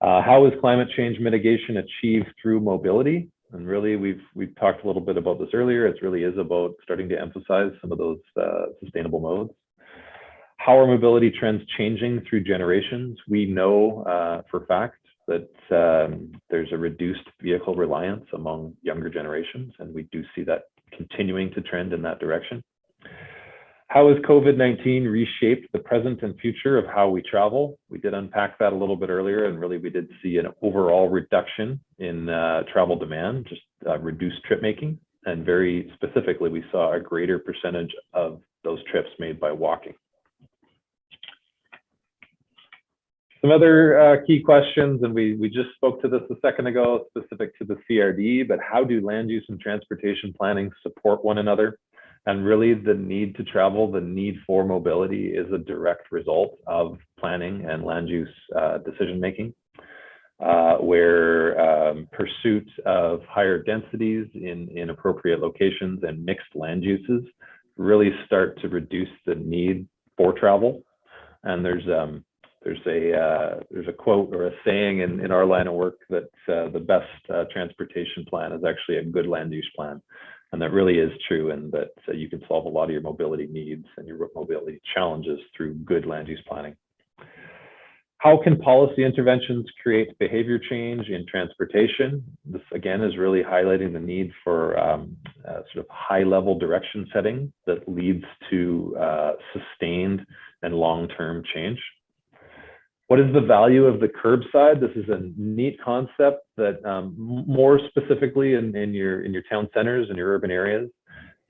How is climate change mitigation achieved through mobility? And really, we've talked a little bit about this earlier. It really is about starting to emphasize some of those sustainable modes. How are mobility trends changing through generations? We know for fact that there's a reduced vehicle reliance among younger generations, and we do see that continuing to trend in that direction. How has COVID-19 reshaped the present and future of how we travel? We did unpack that a little bit earlier, and really we did see an overall reduction in travel demand, just reduced trip making. And very specifically, we saw a greater percentage of those trips made by walking. Some other key questions, and we just spoke to this a second ago, specific to the CRD, but how do land use and transportation planning support one another? And really the need to travel, the need for mobility is a direct result of planning and land use decision-making, where pursuit of higher densities in appropriate locations and mixed land uses really start to reduce the need for travel. And there's a quote or a saying in our line of work that the best transportation plan is actually a good land use plan. And that really is true, and that you can solve a lot of your mobility needs and your mobility challenges through good land use planning. How can policy interventions create behavior change in transportation? This again is really highlighting the need for sort of high level direction setting that leads to sustained and long-term change. What is the value of the curbside? This is a neat concept that more specifically in your town centers and your urban areas,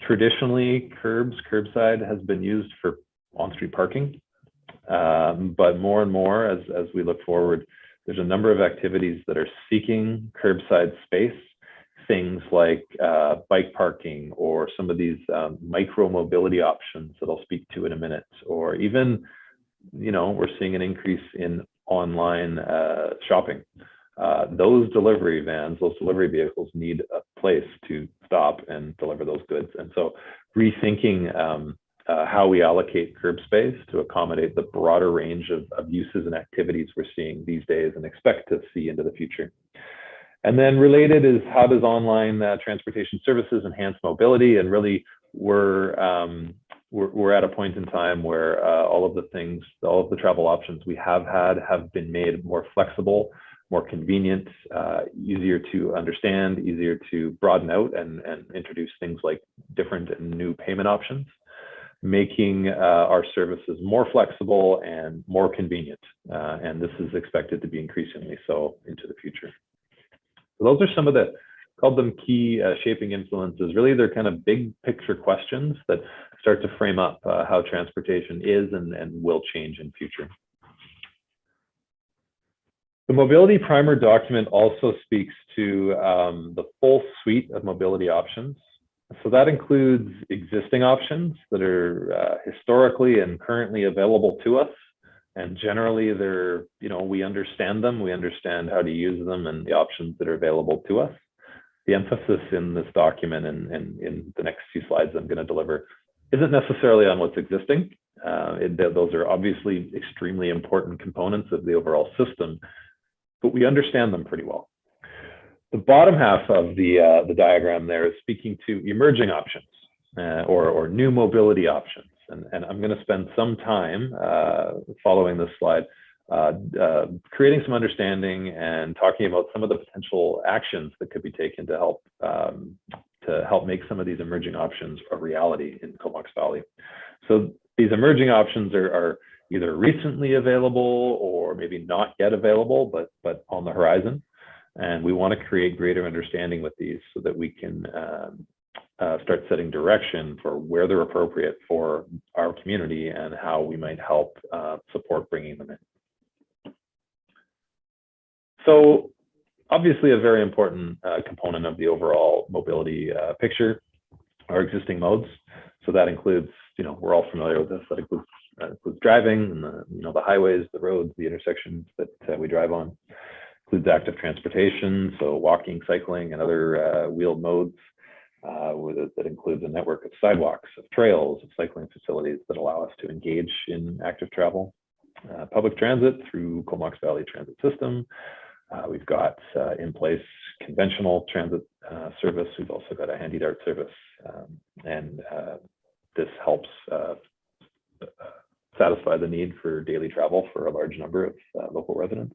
traditionally curbside has been used for on-street parking. But more and more as we look forward, there's a number of activities that are seeking curbside space, things like bike parking, or some of these micro mobility options that I'll speak to in a minute, or even, you know, we're seeing an increase in online shopping. Those delivery vans, those delivery vehicles need a place to stop and deliver those goods. And so rethinking how we allocate curb space to accommodate the broader range of uses and activities we're seeing these days and expect to see into the future. And then related is, how does online transportation services enhance mobility? And really we're at a point in time where all of the travel options we have had have been made more flexible, more convenient, easier to understand, easier to broaden out and introduce things like different and new payment options. making our services more flexible and more convenient. And this is expected to be increasingly so into the future. So those are some of the, called them key shaping influences. Really, they're kind of big picture questions that start to frame up how transportation is and will change in future. The mobility primer document also speaks to the full suite of mobility options. So that includes existing options that are historically and currently available to us. And generally they're, we understand them, we understand how to use them and the options that are available to us. The emphasis in this document and in the next few slides I'm going to deliver isn't necessarily on what's existing. Those are obviously extremely important components of the overall system, but we understand them pretty well. The bottom half of the diagram there is speaking to emerging options or new mobility options. And I'm going to spend some time following this slide creating some understanding and talking about some of the potential actions that could be taken to help make some of these emerging options a reality in Comox Valley. So these emerging options are either recently available or maybe not yet available, but on the horizon. And we want to create greater understanding with these so that we can start setting direction for where they're appropriate for our community and how we might help support bringing them in. So obviously a very important component of the overall mobility picture are existing modes. So that includes, we're all familiar with this, that includes driving and the highways, the roads, the intersections that we drive on. Includes active transportation, so walking, cycling, and other wheeled modes. That includes a network of sidewalks, of trails, of cycling facilities that allow us to engage in active travel. Public transit through Comox Valley Transit System. We've got in place conventional transit service. We've also got a handy dart service, and this helps satisfy the need for daily travel for a large number of local residents.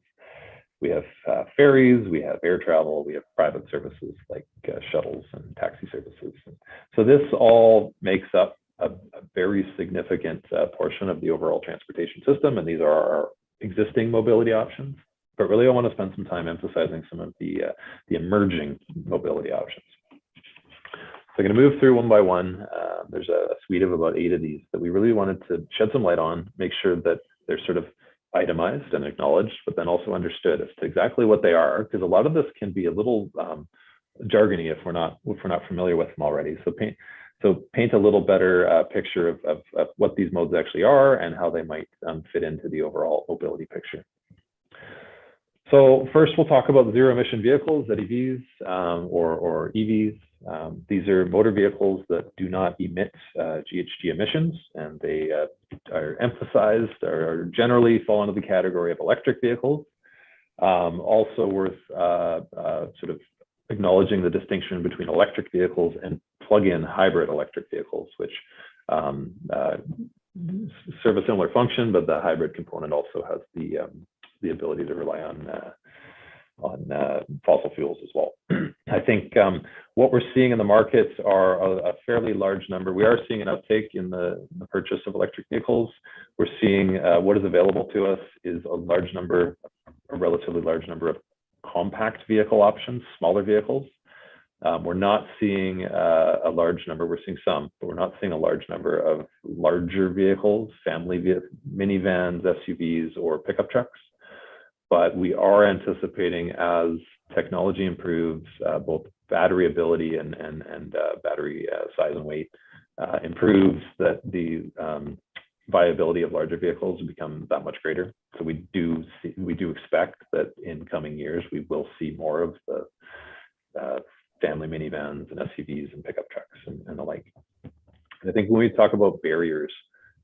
We have ferries, we have air travel, we have private services like shuttles and taxi services. So this all makes up a very significant portion of the overall transportation system, and these are our existing mobility options. But really, I want to spend some time emphasizing some of the emerging mobility options. So I'm going to move through one by one. There's a suite of about 8 of these that we really wanted to shed some light on, make sure that they're sort of itemized and acknowledged, but then also understood as to exactly what they are, because a lot of this can be a little jargony if we're not familiar with them already. So paint a little better picture of what these modes actually are and how they might fit into the overall mobility picture. So first, we'll talk about zero emission vehicles, ZEVs, or EVs. These are motor vehicles that do not emit GHG emissions, and they are emphasized or generally fall into the category of electric vehicles. Also worth sort of acknowledging the distinction between electric vehicles and plug-in hybrid electric vehicles, which serve a similar function, but the hybrid component also has the ability to rely on fossil fuels as well. I think what we're seeing in the markets are a fairly large number. We are seeing an uptake in the purchase of electric vehicles. We're seeing what is available to us is a relatively large number of compact vehicle options, smaller vehicles. We're not seeing a large number. We're seeing some, but we're not seeing a large number of larger vehicles, family minivans, SUVs, or pickup trucks. But we are anticipating, as technology improves, both battery ability and battery size and weight improves, that the viability of larger vehicles will become that much greater. So we do expect that in coming years we will see more of the family minivans and SUVs and pickup trucks and the like. And I think when we talk about barriers,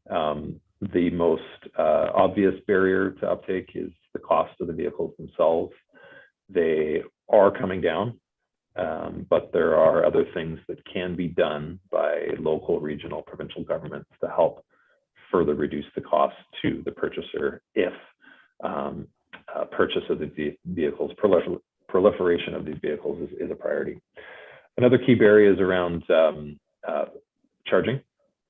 the most obvious barrier to uptake is the cost of the vehicles themselves. They are coming down, but there are other things that can be done by local, regional, provincial governments to help further reduce the cost to the purchaser if purchase of the vehicles, proliferation of these vehicles is a priority. Another key barrier is around charging.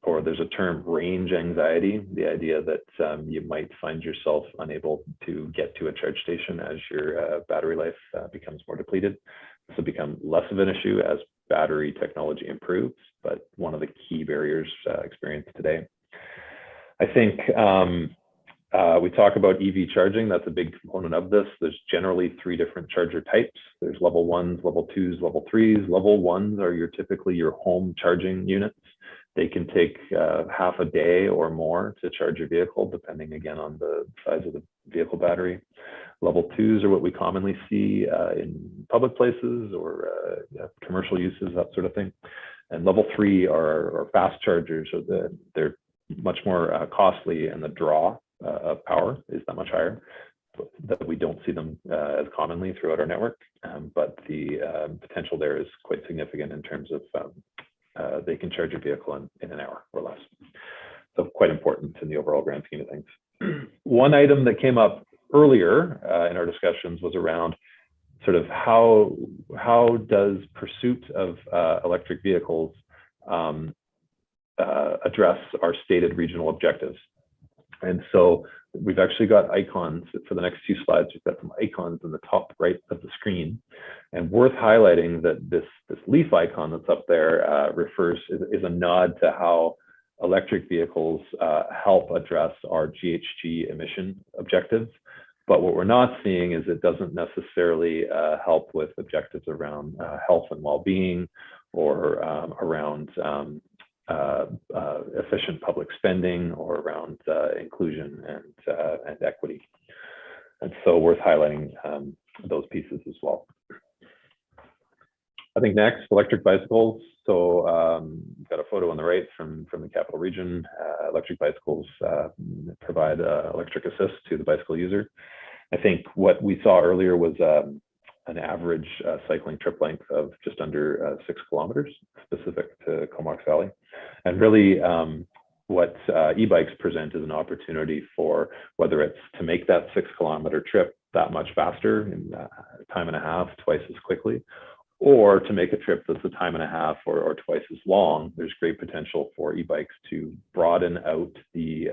or there's a term, range anxiety, the idea that you might find yourself unable to get to a charge station as your battery life becomes more depleted. This will become less of an issue as battery technology improves, but one of the key barriers experienced today. I think we talk about EV charging. That's a big component of this. There's generally 3 different charger types. There's level 1s, level 2s, level 3s. Level 1s are typically your home charging units. They can take half a day or more to charge your vehicle, depending again on the size of the vehicle battery. Level 2s are what we commonly see in public places or commercial uses, that sort of thing. And level 3 are fast chargers, so they're much more costly, and the draw of power is that much higher, that we don't see them as commonly throughout our network. But the potential there is quite significant in terms of they can charge your vehicle in an hour or less. So quite important in the overall grand scheme of things. One item that came up earlier in our discussions was around sort of how does pursuit of electric vehicles address our stated regional objectives. And so we've actually got icons for the next few slides. We've got some icons in the top right of the screen, and worth highlighting that this leaf icon that's up there is a nod to how electric vehicles help address our GHG emission objectives. But what we're not seeing is it doesn't necessarily help with objectives around health and well-being, or around efficient public spending, or around inclusion and equity. And so worth highlighting those pieces as well. I think next, electric bicycles. So got a photo on the right from the Capital Region. Electric bicycles provide electric assist to the bicycle user. I think what we saw earlier was an average cycling trip length of just under 6 kilometers, specific to Comox Valley. And really what e-bikes present is an opportunity for, whether it's to make that 6-kilometer trip that much faster in a time and a half, twice as quickly, or to make a trip that's a time and a half or twice as long. There's great potential for e-bikes to broaden out the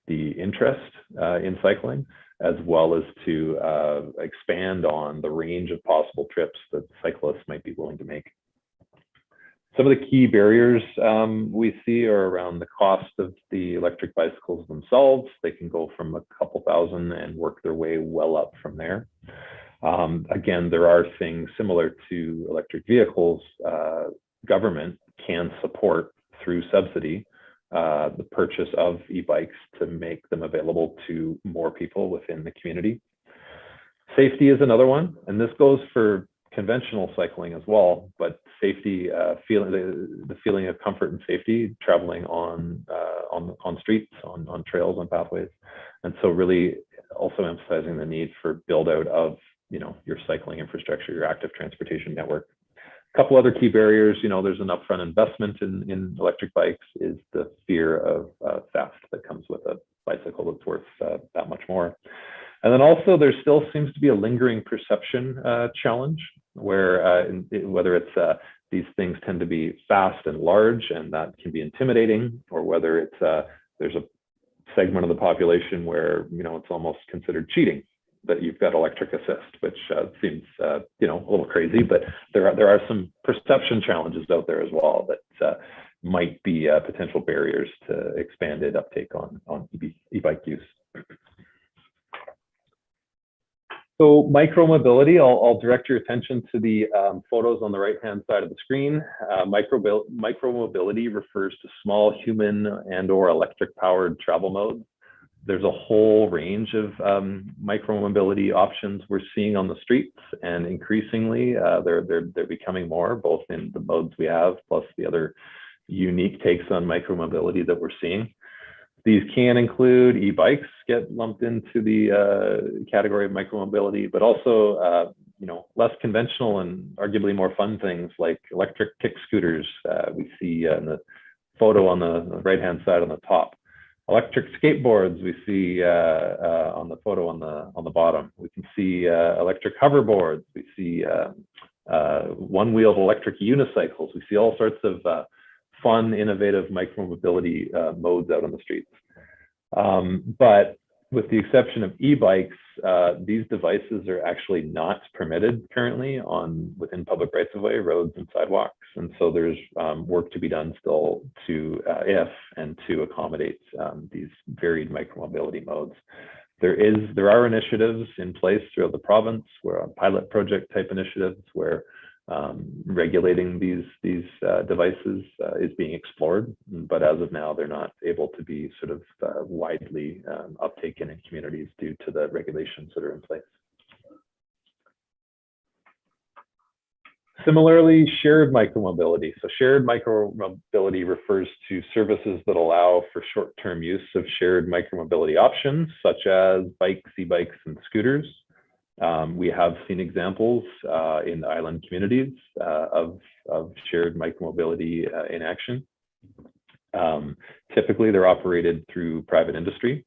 interest in cycling, as well as to expand on the range of possible trips that cyclists might be willing to make. Some of the key barriers we see are around the cost of the electric bicycles themselves. They can go from a couple thousand and work their way well up from there. Again, there are things similar to electric vehicles. Government can support through subsidy the purchase of e-bikes to make them available to more people within the community. Safety is another one, and this goes for conventional cycling as well, but safety, the feeling of comfort and safety traveling on streets, on trails, on pathways. And so really also emphasizing the need for build out of your cycling infrastructure, your active transportation network. A couple other key barriers, there's an upfront investment in electric bikes, is the fear of theft that comes with a bicycle that's worth that much more. And then also there still seems to be a lingering perception challenge, where whether it's these things tend to be fast and large, and that can be intimidating, or whether it's there's a segment of the population where it's almost considered cheating that you've got electric assist, which seems a little crazy, but there are some perception challenges out there as well that might be potential barriers to expanded uptake on e-bike use. So micromobility, I'll direct your attention to the photos on the right-hand side of the screen. Micromobility refers to small human and or electric powered travel modes. There's a whole range of micromobility options we're seeing on the streets, and increasingly they're becoming more, both in the modes we have, plus the other unique takes on micromobility that we're seeing. These can include e-bikes, get lumped into the category of micromobility, but also less conventional and arguably more fun things like electric kick scooters. We see in the photo on the right-hand side on the top. Electric skateboards we see on the photo on the bottom. We can see electric hoverboards. We see one-wheeled electric unicycles. We see all sorts of fun, innovative micromobility modes out on the streets. But with the exception of e-bikes, these devices are actually not permitted currently within public rights of way, roads and sidewalks. And so there's work to be done still to accommodate these varied micromobility modes. There are initiatives in place throughout the province where pilot project type initiatives where regulating these devices is being explored, but as of now, they're not able to be sort of widely uptaken in communities due to the regulations that are in place. Similarly, shared micromobility. So shared micromobility refers to services that allow for short-term use of shared micromobility options, such as bikes, e-bikes, and scooters. We have seen examples in island communities of shared micromobility in action. Typically, they're operated through private industry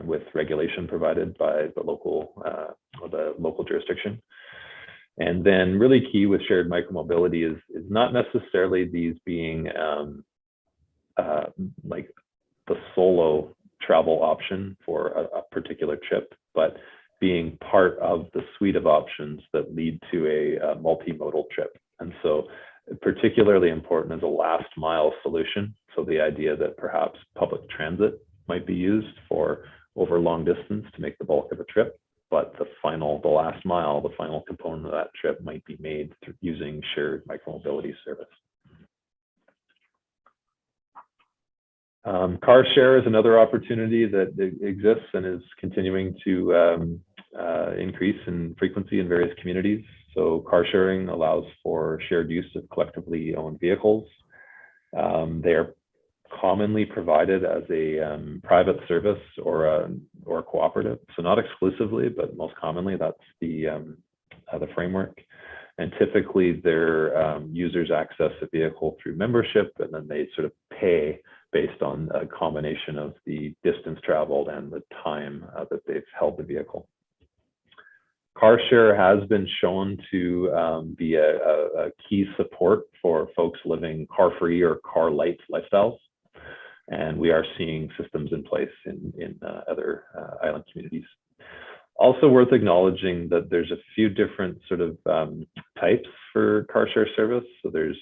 with regulation provided by the local jurisdiction. And then really key with shared micromobility is not necessarily these being like the solo travel option for a particular trip, but being part of the suite of options that lead to a multimodal trip. And so particularly important is a last mile solution. So the idea that perhaps public transit might be used for over long distance to make the bulk of a trip, but the last mile, the final component of that trip might be made through using shared micromobility service. Car share is another opportunity that exists and is continuing to increase in frequency in various communities. So car sharing allows for shared use of collectively owned vehicles. They are commonly provided as a private service or cooperative. So not exclusively, but most commonly that's the framework. And typically their users access a vehicle through membership, and then they sort of pay based on a combination of the distance traveled and the time that they've held the vehicle. Car share has been shown to be a key support for folks living car-free or car-light lifestyles. And we are seeing systems in place in other island communities. Also worth acknowledging that there's a few different sort of types for car share service. So there's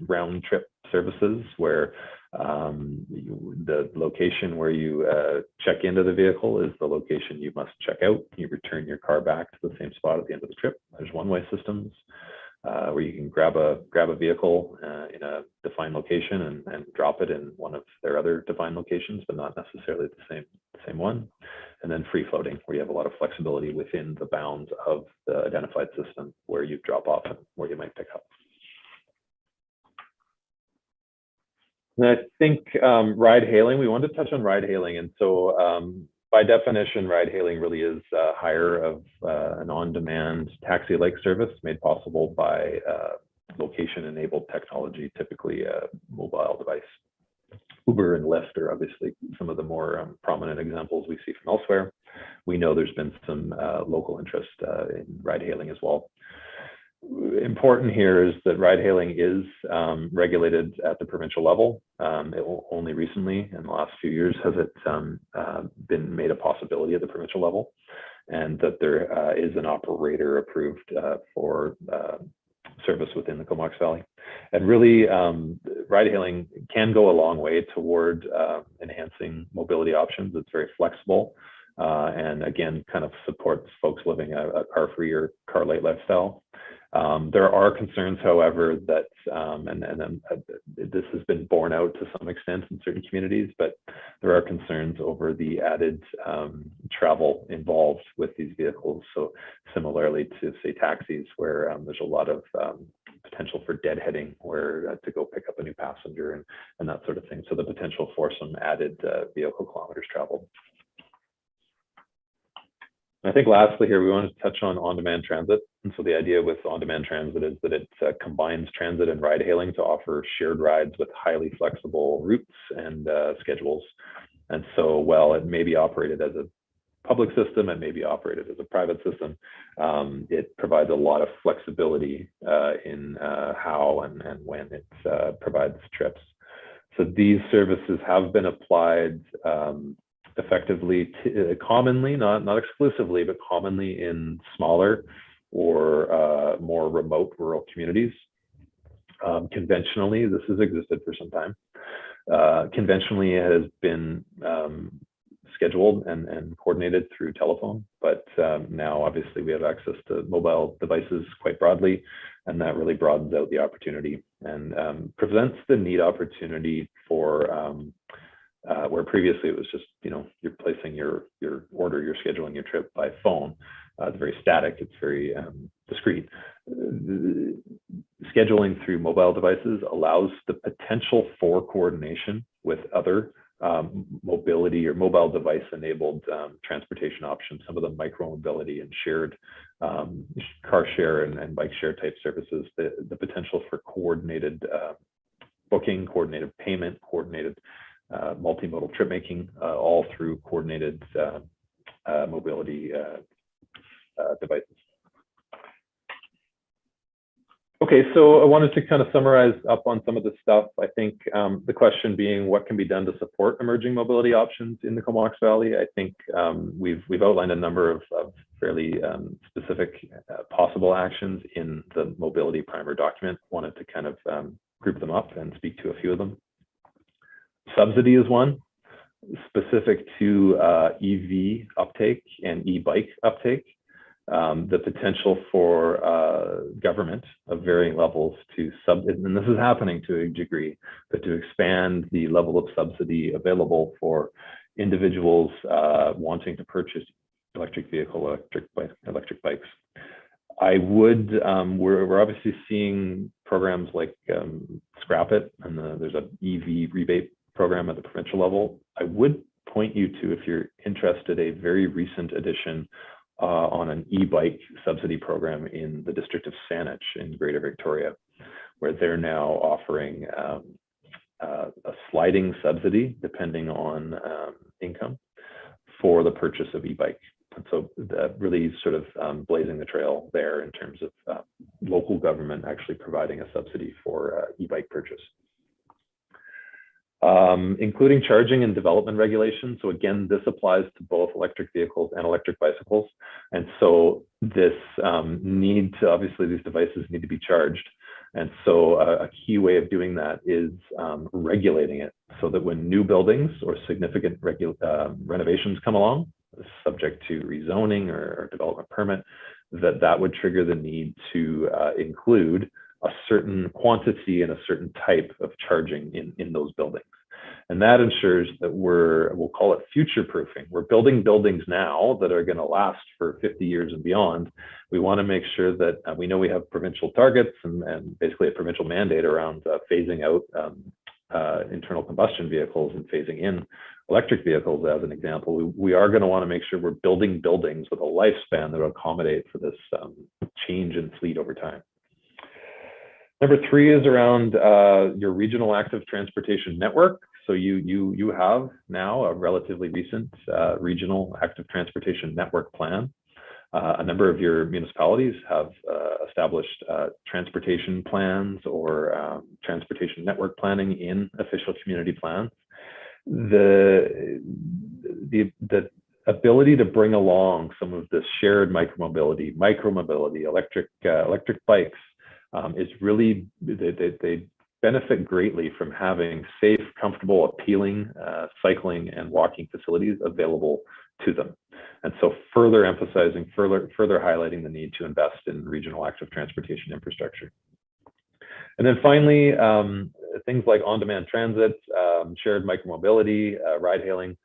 round trip services where the location where you check into the vehicle is the location you must check out. You return your car back to the same spot at the end of the trip. There's one-way systems where you can grab a vehicle in a defined location and drop it in one of their other defined locations, but not necessarily the same one. And then free floating, where you have a lot of flexibility within the bounds of the identified system where you drop off and where you might pick up. And I think ride hailing, we wanted to touch on ride hailing. And so by definition, ride hailing really is hire of an on-demand taxi-like service made possible by location-enabled technology, typically a mobile device. Uber and Lyft are obviously some of the more prominent examples we see from elsewhere. We know there's been some local interest in ride hailing as well. Important here is that ride hailing is regulated at the provincial level. Only recently, in the last few years, has it been made a possibility at the provincial level, and that there is an operator approved for service within the Comox Valley. And really, ride hailing can go a long way toward enhancing mobility options. It's very flexible. And again, kind of supports folks living a car-free or car-light lifestyle. There are concerns, however, that, this has been borne out to some extent in certain communities, but there are concerns over the added travel involved with these vehicles. So similarly to, say, taxis, where there's a lot of potential for deadheading, where to go pick up a new passenger and that sort of thing. So the potential for some added vehicle kilometers traveled. I think lastly here, we wanted to touch on on-demand transit. And so the idea with on-demand transit is that it combines transit and ride hailing to offer shared rides with highly flexible routes and schedules. And so while it may be operated as a public system, it may be operated as a private system. It provides a lot of flexibility in how and when it provides trips. So these services have been applied effectively, commonly, not exclusively, but commonly in smaller or more remote rural communities. Conventionally, this has existed for some time. Conventionally, it has been scheduled and coordinated through telephone, but now obviously we have access to mobile devices quite broadly, and that really broadens out the opportunity and presents the neat opportunity for where previously it was just, you're placing your order, you're scheduling your trip by phone. It's very static, it's very discrete. Scheduling through mobile devices allows the potential for coordination with other mobility or mobile device enabled transportation options, some of the micro mobility and shared car share and bike share type services, the potential for coordinated booking, coordinated payment, coordinated multimodal trip making, all through coordinated mobility devices. Okay, so I wanted to kind of summarize up on some of the stuff. I think the question being, what can be done to support emerging mobility options in the Comox Valley? I think we've outlined a number of fairly specific possible actions in the mobility primer document. Wanted to kind of group them up and speak to a few of them. Subsidy is one, specific to EV uptake and e-bike uptake. The potential for government of varying levels to and this is happening to a degree, but to expand the level of subsidy available for individuals wanting to purchase electric bikes. I would, we're obviously seeing programs like Scrap It, and there's an EV rebate program at the provincial level. I would point you to, if you're interested, a very recent addition on an e-bike subsidy program in the district of Saanich in Greater Victoria, where they're now offering a sliding subsidy depending on income for the purchase of e-bike. And so that really sort of blazing the trail there in terms of local government actually providing a subsidy for e-bike purchase. Including charging and development regulations. So again, this applies to both electric vehicles and electric bicycles. And so this obviously these devices need to be charged. And so a key way of doing that is regulating it so that when new buildings or significant renovations come along, subject to rezoning or development permit, that would trigger the need to include a certain quantity and a certain type of charging in those buildings. And that ensures that we'll call it future proofing. We're building buildings now that are going to last for 50 years and beyond. We want to make sure that we know we have provincial targets and basically a provincial mandate around phasing out internal combustion vehicles and phasing in electric vehicles as an example. We are going to want to make sure we're building buildings with a lifespan that will accommodate for this change in fleet over time. Number 3 is around your regional active transportation network. So you have now a relatively recent regional active transportation network plan. A number of your municipalities have established transportation plans or transportation network planning in official community plans. The ability to bring along some of this shared micromobility, electric bikes, is really, they benefit greatly from having safe, comfortable, appealing cycling and walking facilities available to them. And so further emphasizing, further highlighting the need to invest in regional active transportation infrastructure. And then finally, things like on-demand transit, shared micromobility, ride hailing,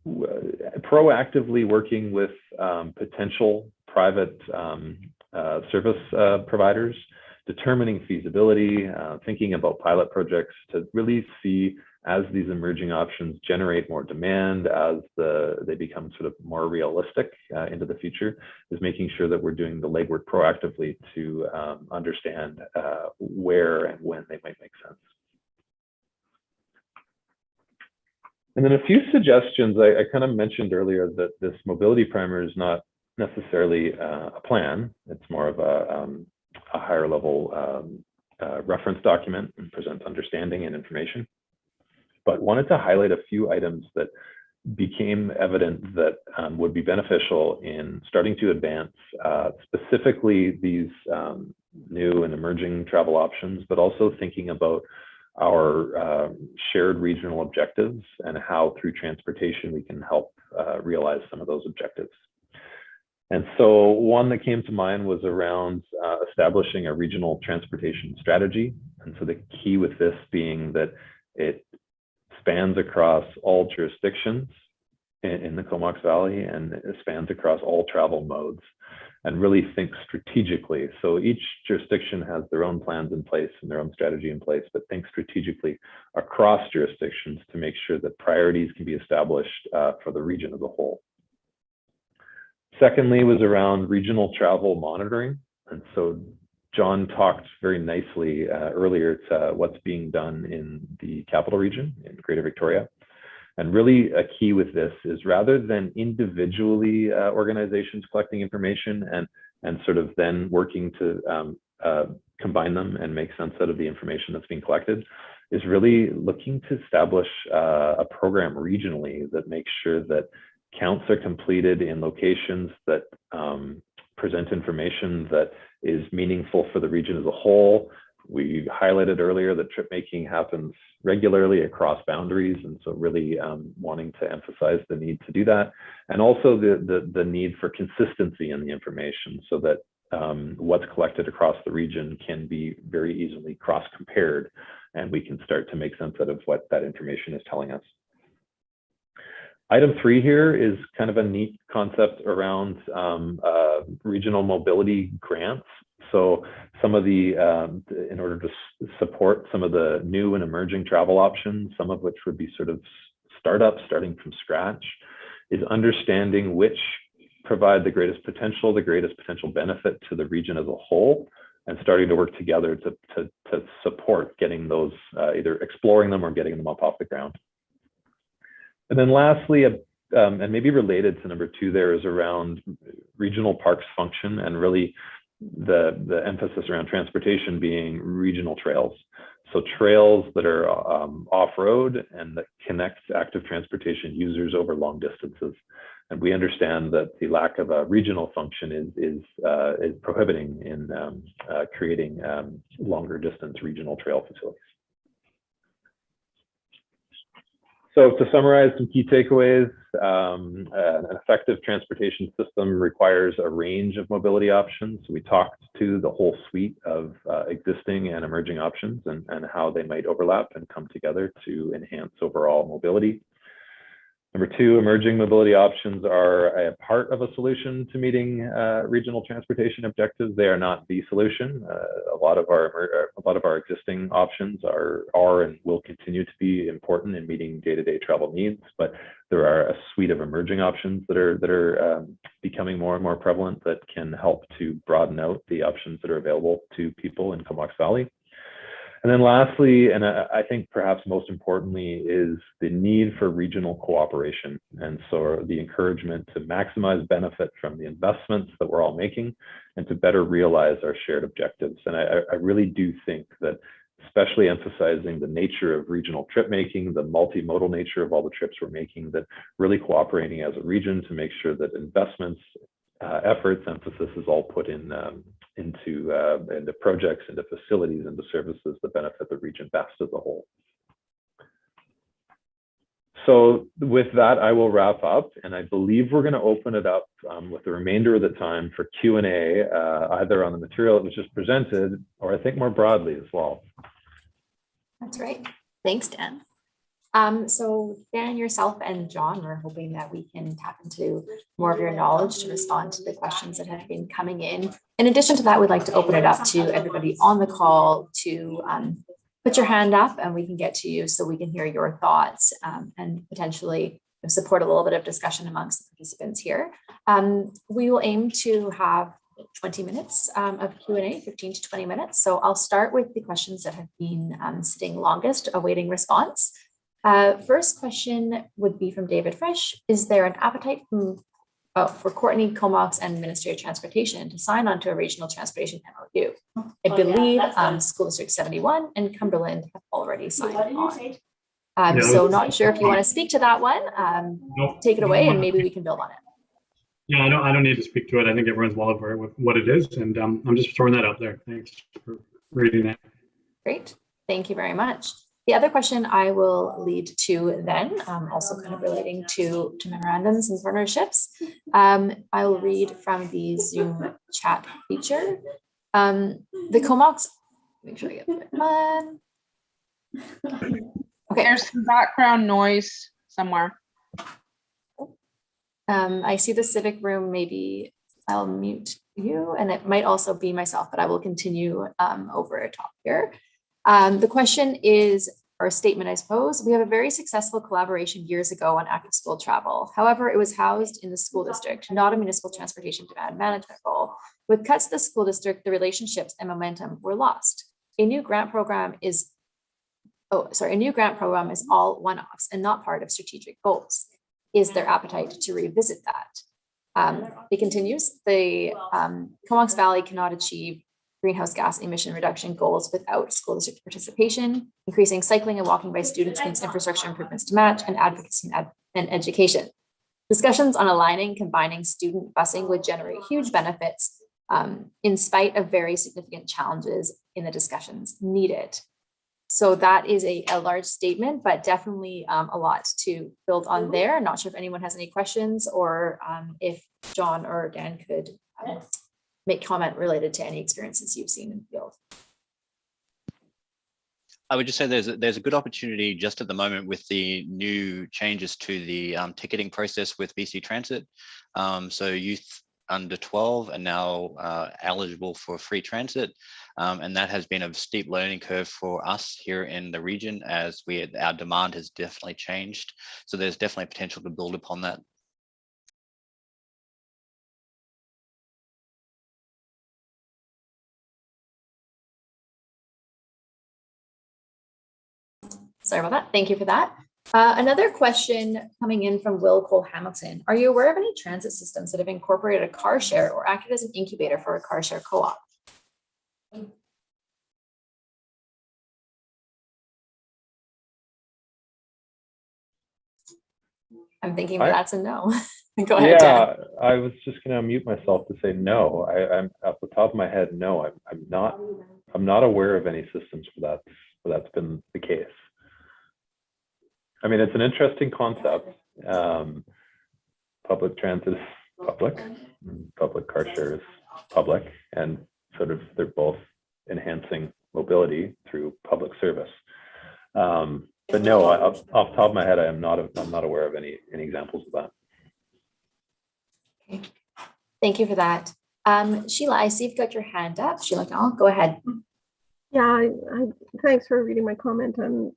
proactively working with potential private service providers, determining feasibility, thinking about pilot projects to really see as these emerging options generate more demand, as they become sort of more realistic into the future, is making sure that we're doing the legwork proactively to understand where and when they might make sense. And then a few suggestions. I kind of mentioned earlier that this mobility primer is not necessarily a plan. It's more of a higher level reference document and presents understanding and information. But wanted to highlight a few items that became evident that would be beneficial in starting to advance specifically these new and emerging travel options, but also thinking about our shared regional objectives and how through transportation we can help realize some of those objectives. And so one that came to mind was around establishing a regional transportation strategy. And so the key with this being that it spans across all jurisdictions in the Comox Valley, and it spans across all travel modes, and really think strategically. So each jurisdiction has their own plans in place and their own strategy in place, but think strategically across jurisdictions to make sure that priorities can be established for the region as a whole. Secondly was around regional travel monitoring. And so John talked very nicely earlier to what's being done in the capital region in Greater Victoria. And really a key with this is rather than individually organizations collecting information and sort of then working to combine them and make sense out of the information that's being collected, is really looking to establish a program regionally that makes sure that counts are completed in locations that present information that is meaningful for the region as a whole. We highlighted earlier that trip making happens regularly across boundaries, and so really wanting to emphasize the need to do that, and also the need for consistency in the information so that what's collected across the region can be very easily cross-compared, and we can start to make sense out of what that information is telling us. Item 3 here is kind of a neat concept around regional mobility grants. So some of the, in order to support some of the new and emerging travel options, some of which would be sort of startups starting from scratch, is understanding which provide the greatest potential benefit to the region as a whole, and starting to work together to support getting those, either exploring them or getting them up off the ground. And then lastly, and maybe related to number 2 there, is around regional parks function, and really the emphasis around transportation being regional trails. So trails that are off-road and that connect active transportation users over long distances. And we understand that the lack of a regional function is prohibiting in creating longer distance regional trail facilities. So to summarize some key takeaways, an effective transportation system requires a range of mobility options. We talked to the whole suite of existing and emerging options and how they might overlap and come together to enhance overall mobility. Number 2, emerging mobility options are a part of a solution to meeting regional transportation objectives. They are not the solution. A lot of our existing options are and will continue to be important in meeting day-to-day travel needs, but there are a suite of emerging options that are becoming more and more prevalent that can help to broaden out the options that are available to people in Comox Valley. And then lastly, and I think perhaps most importantly, is the need for regional cooperation. And so the encouragement to maximize benefit from the investments that we're all making and to better realize our shared objectives. And I really do think that, especially emphasizing the nature of regional trip making, the multimodal nature of all the trips we're making, that really cooperating as a region to make sure that investments, efforts, emphasis is all put into projects, into facilities, into services that benefit the region best as a whole. So with that, I will wrap up, and I believe we're going to open it up with the remainder of the time for Q&A, either on the material that was just presented, or I think more broadly as well. That's right. Thanks, Dan. So Dan, yourself and John, we're hoping that we can tap into more of your knowledge to respond to the questions that have been coming in. In addition to that, we'd like to open it up to everybody on the call to put your hand up, and we can get to you so we can hear your thoughts and potentially support a little bit of discussion amongst the participants here. We will aim to have 20 minutes of Q&A, 15 to 20 minutes. So I'll start with the questions that have been sitting longest, awaiting response. First question would be from David Fresh. Is there an appetite for Courtney, Comox, and Ministry of Transportation to sign on to a regional transportation MOU? I believe School District 71 and Cumberland have already signed on. So not sure if you want to speak to that one. Nope. Take it away and maybe we can build on it. Yeah, I don't need to speak to it. I think everyone's well aware with what it is, and I'm just throwing that out there. Thanks for reading that. Great, thank you very much. The other question I will lead to then, also kind of relating to memorandums and partnerships. I will read from the Zoom chat feature. The Comox, make sure I get the right one. Okay. There's some background noise somewhere. I see the civic room, maybe I'll mute you, and it might also be myself, but I will continue over top here. The question is, or a statement, I suppose, we have a very successful collaboration years ago on active school travel. However, it was housed in the school district, not a municipal transportation demand management role. With cuts to the school district, the relationships and momentum were lost. A new grant program is all one-offs and not part of strategic goals. Is there appetite to revisit that? It continues, the Comox Valley cannot achieve greenhouse gas emission reduction goals without school district participation. Increasing cycling and walking by students means infrastructure improvements to match, and advocacy and education. Discussions on aligning, combining student busing would generate huge benefits in spite of very significant challenges in the discussions needed. So that is a large statement, but definitely a lot to build on there. Not sure if anyone has any questions, or if John or Dan could make comment related to any experiences you've seen in the field. I would just say there's a good opportunity just at the moment with the new changes to the ticketing process with BC Transit. So youth under 12 are now eligible for free transit. And that has been a steep learning curve for us here in the region, as our demand has definitely changed. So there's definitely potential to build upon that. Sorry about that. Thank you for that. Another question coming in from Will Cole Hamilton. Are you aware of any transit systems that have incorporated a car share or acted as an incubator for a car share co-op? I'm thinking that's a no. Go ahead, Dan. I was just going to mute myself to say no. I'm off the top of my head, no. I'm not aware of any systems for that's been the case. I mean, it's an interesting concept. Public transit is public, public car share is public, and sort of they're both enhancing mobility through public service. But no, off the top of my head, I'm not aware of any examples of that. Okay. Thank you for that. Sheila, I see you've got your hand up. Sheila, go ahead. Yeah, thanks for reading my comment, and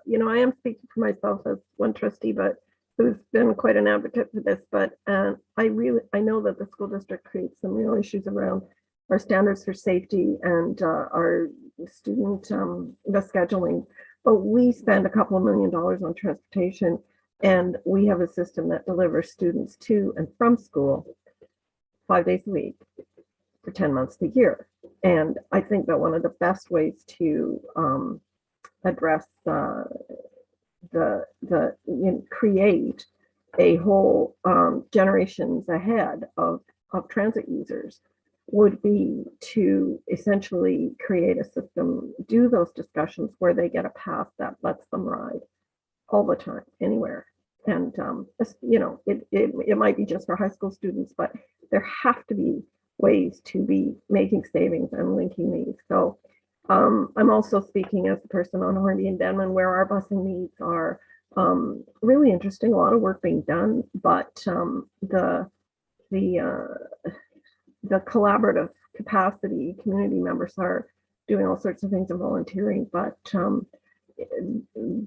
you know, I am speaking for myself as one trustee, but who's been quite an advocate for this. But I know that the school district creates some real issues around our standards for safety and our student the scheduling. But we spend a couple of $1 million on transportation, and we have a system that delivers students to and from school 5 days a week for 10 months a year. And I think that one of the best ways to address create a whole generations ahead of transit users would be to essentially create a system, do those discussions where they get a pass that lets them ride all the time, anywhere. And you know, it might be just for high school students, but there have to be ways to be making savings and linking these. So I'm also speaking as a person on Hornby and Denman, where our busing needs are really interesting, a lot of work being done, but the collaborative capacity, community members are doing all sorts of things and volunteering, but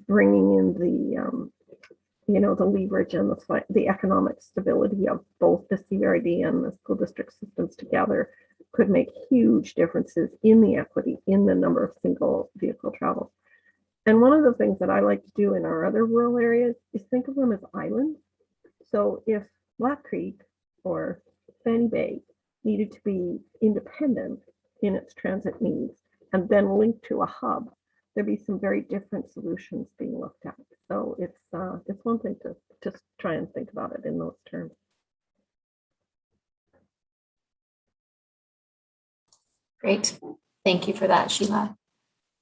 bringing in the you know, the leverage and the economic stability of both the CRD and the school district systems together could make huge differences in the equity, in the number of single vehicle travels. And one of the things that I like to do in our other rural areas is think of them as islands. So if Black Creek or Fanny Bay needed to be independent in its transit needs and then linked to a hub, there'd be some very different solutions being looked at. So it's one thing to just try and think about it in those terms. Great. Thank you for that, Sheila.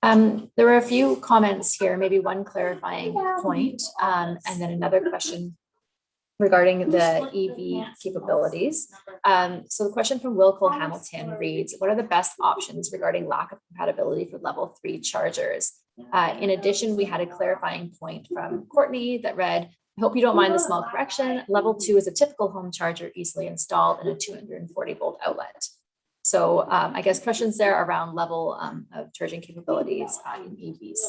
There were a few comments here, maybe one clarifying point, and then another question regarding the EV capabilities. So the question from Will Cole Hamilton reads, what are the best options regarding lack of compatibility for level 3 chargers? In addition, we had a clarifying point from Courtney that read, I hope you don't mind the small correction. Level 2 is a typical home charger easily installed in a 240 volt outlet. So I guess questions there around level of charging capabilities in EVs.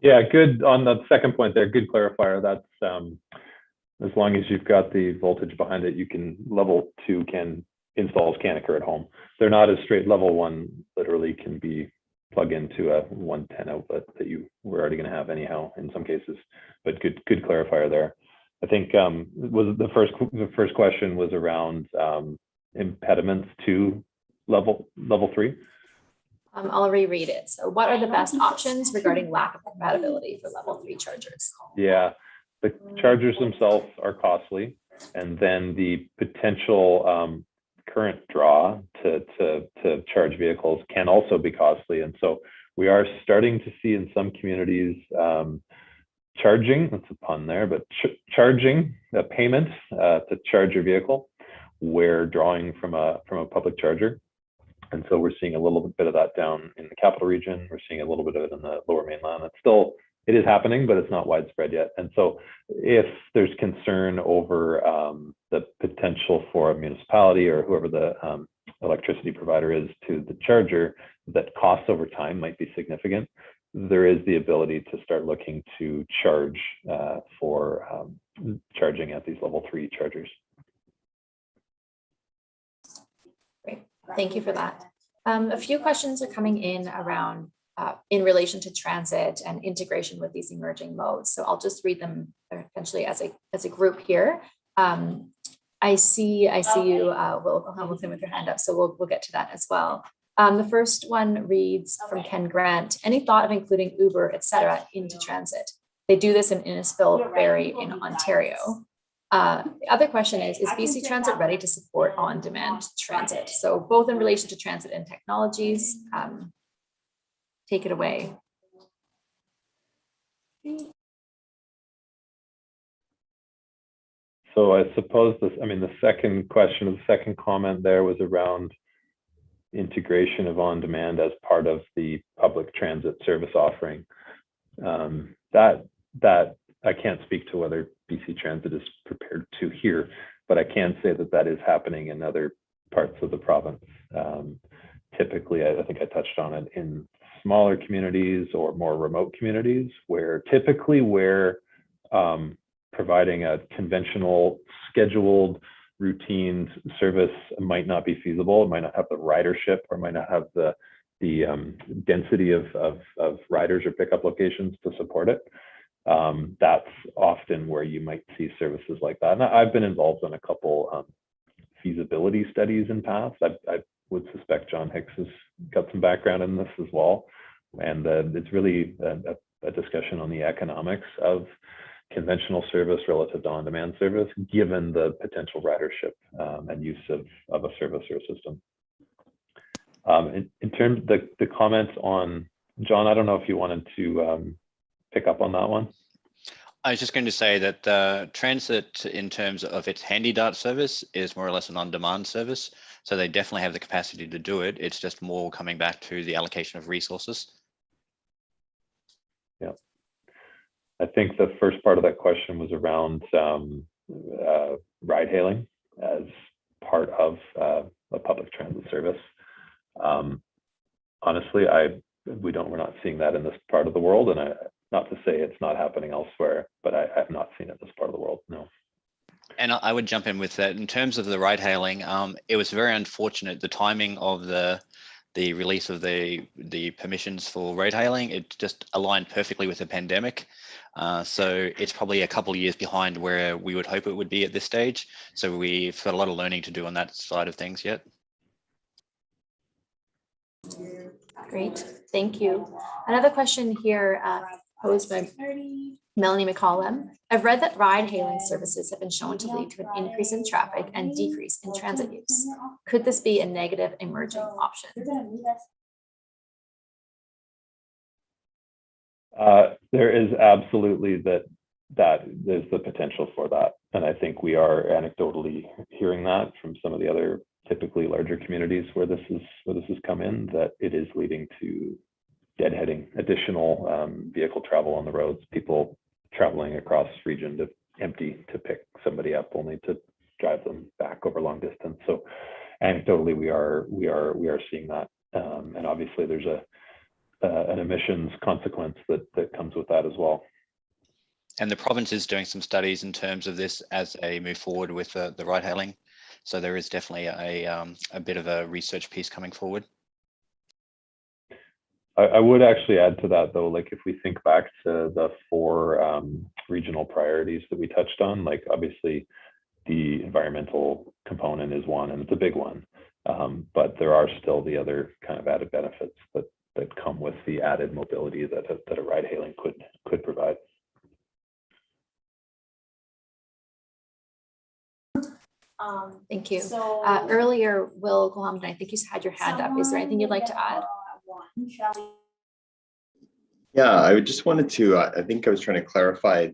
Yeah, good on the second point there. Good clarifier. That's as long as you've got the voltage behind it, you can level 2 installs can occur at home. They're not as straight. Level 1 literally can be plug into a 110 outlet that you were already going to have anyhow in some cases. But good clarifier there. I think was the first question was around impediments to level 3. I'll reread it. So what are the best options regarding lack of compatibility for level 3 chargers? Yeah, the chargers themselves are costly, and then the potential current draw to charge vehicles can also be costly. And so we are starting to see in some communities charging, that's a pun there, but charging a payment to charge your vehicle where drawing from a public charger. And so we're seeing a little bit of that down in the capital region. We're seeing a little bit of it in the lower mainland. It is happening, but it's not widespread yet. And so if there's concern over the potential for a municipality or whoever the electricity provider is to the charger, that costs over time might be significant, there is the ability to start looking to charge for charging at these level 3 chargers. Great, thank you for that. A few questions are coming in around in relation to transit and integration with these emerging modes. So I'll just read them essentially as a group here. I see you, Will Hamilton, with your hand up, so we'll get to that as well. The first one reads from Ken Grant, any thought of including Uber, etc., into transit? They do this in Innisfil Ferry in Ontario. The other question is BC Transit ready to support on-demand transit? So both in relation to transit and technologies, take it away. So I suppose the second question, the second comment there was around integration of on-demand as part of the public transit service offering. That I can't speak to whether BC Transit is prepared to here, but I can say that is happening in other parts of the province. Typically, I think I touched on it in smaller communities or more remote communities where providing a conventional scheduled routine service might not be feasible. It might not have the ridership or might not have the density of riders or pickup locations to support it. That's often where you might see services like that. And I've been involved in a couple feasibility studies in past. I would suspect John Hicks has got some background in this as well. And it's really a discussion on the economics of conventional service relative to on-demand service, given the potential ridership and use of a service or a system. In terms of the comments on, John, I don't know if you wanted to pick up on that one. I was just going to say that transit, in terms of its handy dart service, is more or less an on-demand service. So they definitely have the capacity to do it. It's just more coming back to the allocation of resources. Yeah. I think the first part of that question was around ride hailing as part of a public transit service. Honestly, we're not seeing that in this part of the world, and not to say it's not happening elsewhere, but I have not seen it in this part of the world, no. And I would jump in with that. In terms of the ride hailing, it was very unfortunate, the timing of the the release of the permissions for ride hailing, it just aligned perfectly with the pandemic. So it's probably a couple of years behind where we would hope it would be at this stage. So we've got a lot of learning to do on that side of things yet. Great, thank you. Another question here posed by Melanie McCollum. I've read that ride hailing services have been shown to lead to an increase in traffic and decrease in transit use. Could this be a negative emerging option? There is absolutely that there's the potential for that. And I think we are anecdotally hearing that from some of the other typically larger communities where this has come in, that it is leading to deadheading, additional vehicle travel on the roads, people traveling across region to empty to pick somebody up only to drive them back over long distance. So anecdotally, we are seeing that. And obviously there's an emissions consequence that comes with that as well. And the province is doing some studies in terms of this as they move forward with the ride hailing. So there is definitely a bit of a research piece coming forward. I would actually add to that though, like if we think back to the 4 regional priorities that we touched on, like obviously the environmental component is one, and it's a big one. But there are still the other kind of added benefits that come with the added mobility that a ride hailing could provide. Thank you. Earlier, Will Glomden, I think you had your hand up. Is there anything you'd like to add? Yeah, I just wanted to, I think I was trying to clarify.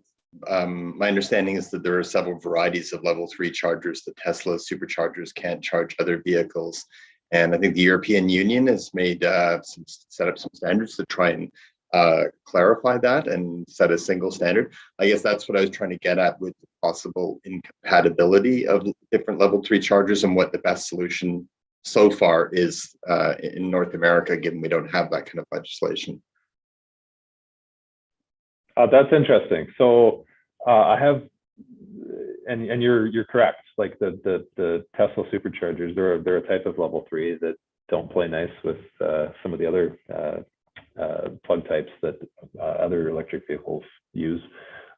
My understanding is that there are several varieties of level 3 chargers. The Tesla superchargers can't charge other vehicles. And I think the European Union has made set up some standards to try and clarify that and set a single standard. I guess that's what I was trying to get at with the possible incompatibility of different level 3 chargers and what the best solution so far is in North America, given we don't have that kind of legislation. That's interesting. So I have, and you're correct. Like the Tesla superchargers, they're a type of level 3 that don't play nice with some of the other plug types that other electric vehicles use.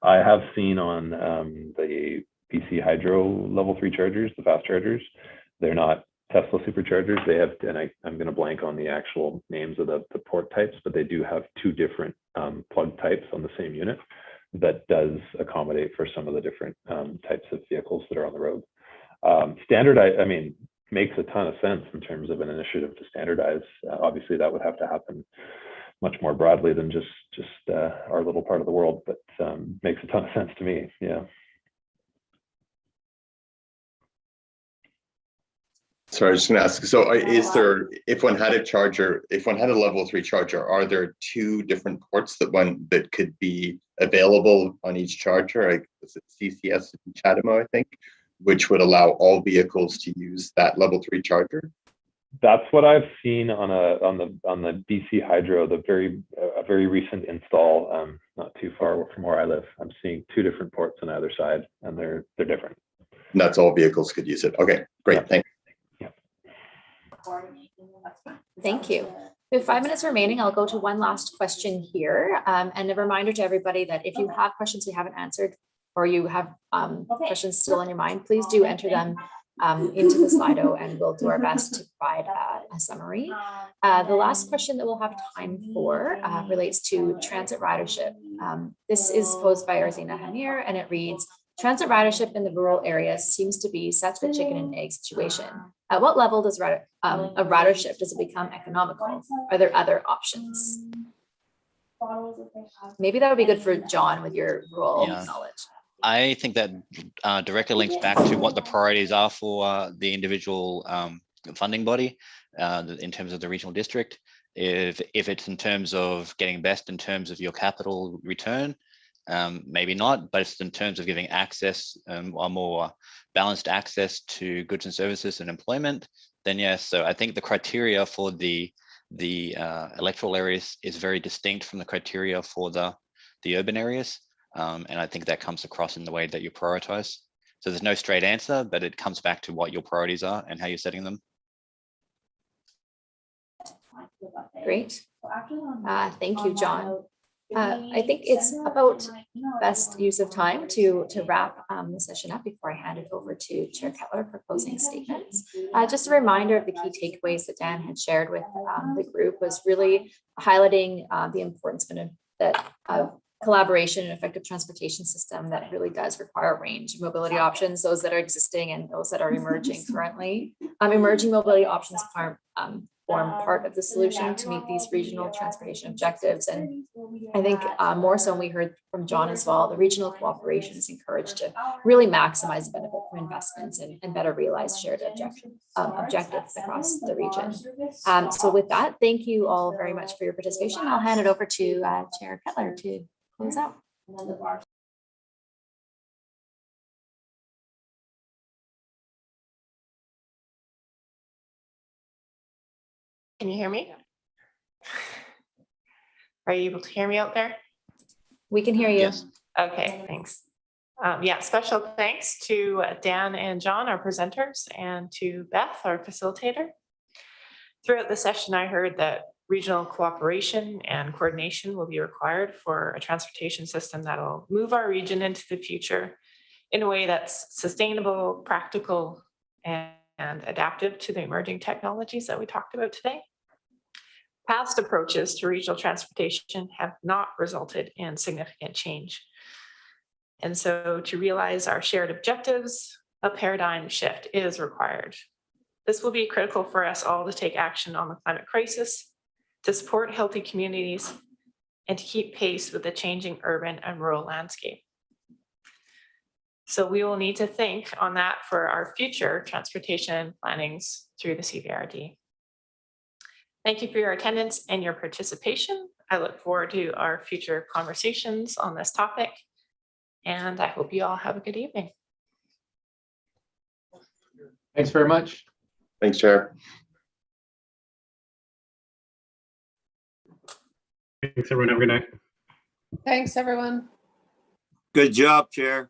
I have seen on the BC Hydro level 3 chargers, the fast chargers, they're not Tesla superchargers. They have, and I'm going to blank on the actual names of the port types, but they do have 2 different plug types on the same unit that does accommodate for some of the different types of vehicles that are on the road. Standardize, I mean, makes a ton of sense in terms of an initiative to standardize. Obviously, that would have to happen much more broadly than just our little part of the world, but makes a ton of sense to me. Yeah. Sorry, I was just going to ask. So, is there, if one had a charger, if one had a level 3 charger, are there 2 different ports that could be available on each charger? Like, is it CCS in Chatham, I think, which would allow all vehicles to use that level 3 charger? That's what I've seen on the BC Hydro, a very recent install, not too far from where I live. I'm seeing 2 different ports on either side, and they're different. And that's all vehicles could use it. Okay, great. Yeah. Thanks. Thank you. We have 5 minutes remaining. I'll go to one last question here. And a reminder to everybody that if you have questions we haven't answered, or you have questions still in your mind, please do enter them into the Slido, and we'll do our best to provide a summary. The last question that we'll have time for relates to transit ridership. This is posed by Arzina Hamir, and it reads, transit ridership in the rural areas seems to be such the chicken and egg situation. At what level does of ridership does it become economical? Are there other options? Maybe that would be good for John with your rural knowledge. I think that directly links back to what the priorities are for the individual funding body in terms of the regional district. If it's in terms of getting best in terms of your capital return, maybe not, but it's in terms of giving access, or more balanced access to goods and services and employment, then yes. So I think the criteria for the electoral areas is very distinct from the criteria for the urban areas. And I think that comes across in the way that you prioritize. So there's no straight answer, but it comes back to what your priorities are and how you're setting them. Great. Thank you, John. I think it's about best use of time to wrap the session up before I hand it over to Chair Kettler for closing statements. Just a reminder of the key takeaways that Dan had shared with the group was really highlighting the importance of collaboration and effective transportation system that really does require a range of mobility options, those that are existing and those that are emerging currently. Emerging mobility options form part of the solution to meet these regional transportation objectives. And I think more so, and we heard from John as well, the regional cooperation is encouraged to really maximize the benefit from investments and better realize shared objectives across the region. So with that, thank you all very much for your participation. I'll hand it over to Chair Kettler to close out. Can you hear me? Are you able to hear me out there? We can hear you. Yes. Okay, thanks. Yeah, special thanks to Dan and John, our presenters, and to Beth, our facilitator. Throughout the session, I heard that regional cooperation and coordination will be required for a transportation system that'll move our region into the future in a way that's sustainable, practical, and adaptive to the emerging technologies that we talked about today. Past approaches to regional transportation have not resulted in significant change. And so to realize our shared objectives, a paradigm shift is required. This will be critical for us all to take action on the climate crisis, to support healthy communities, and to keep pace with the changing urban and rural landscape. So we will need to think on that for our future transportation plannings through the CVRD. Thank you for your attendance and your participation. I look forward to our future conversations on this topic, and I hope you all have a good evening. Thanks very much. Thanks, Chair. Thanks, everyone. Have a good night. Thanks, everyone. Good job, Chair.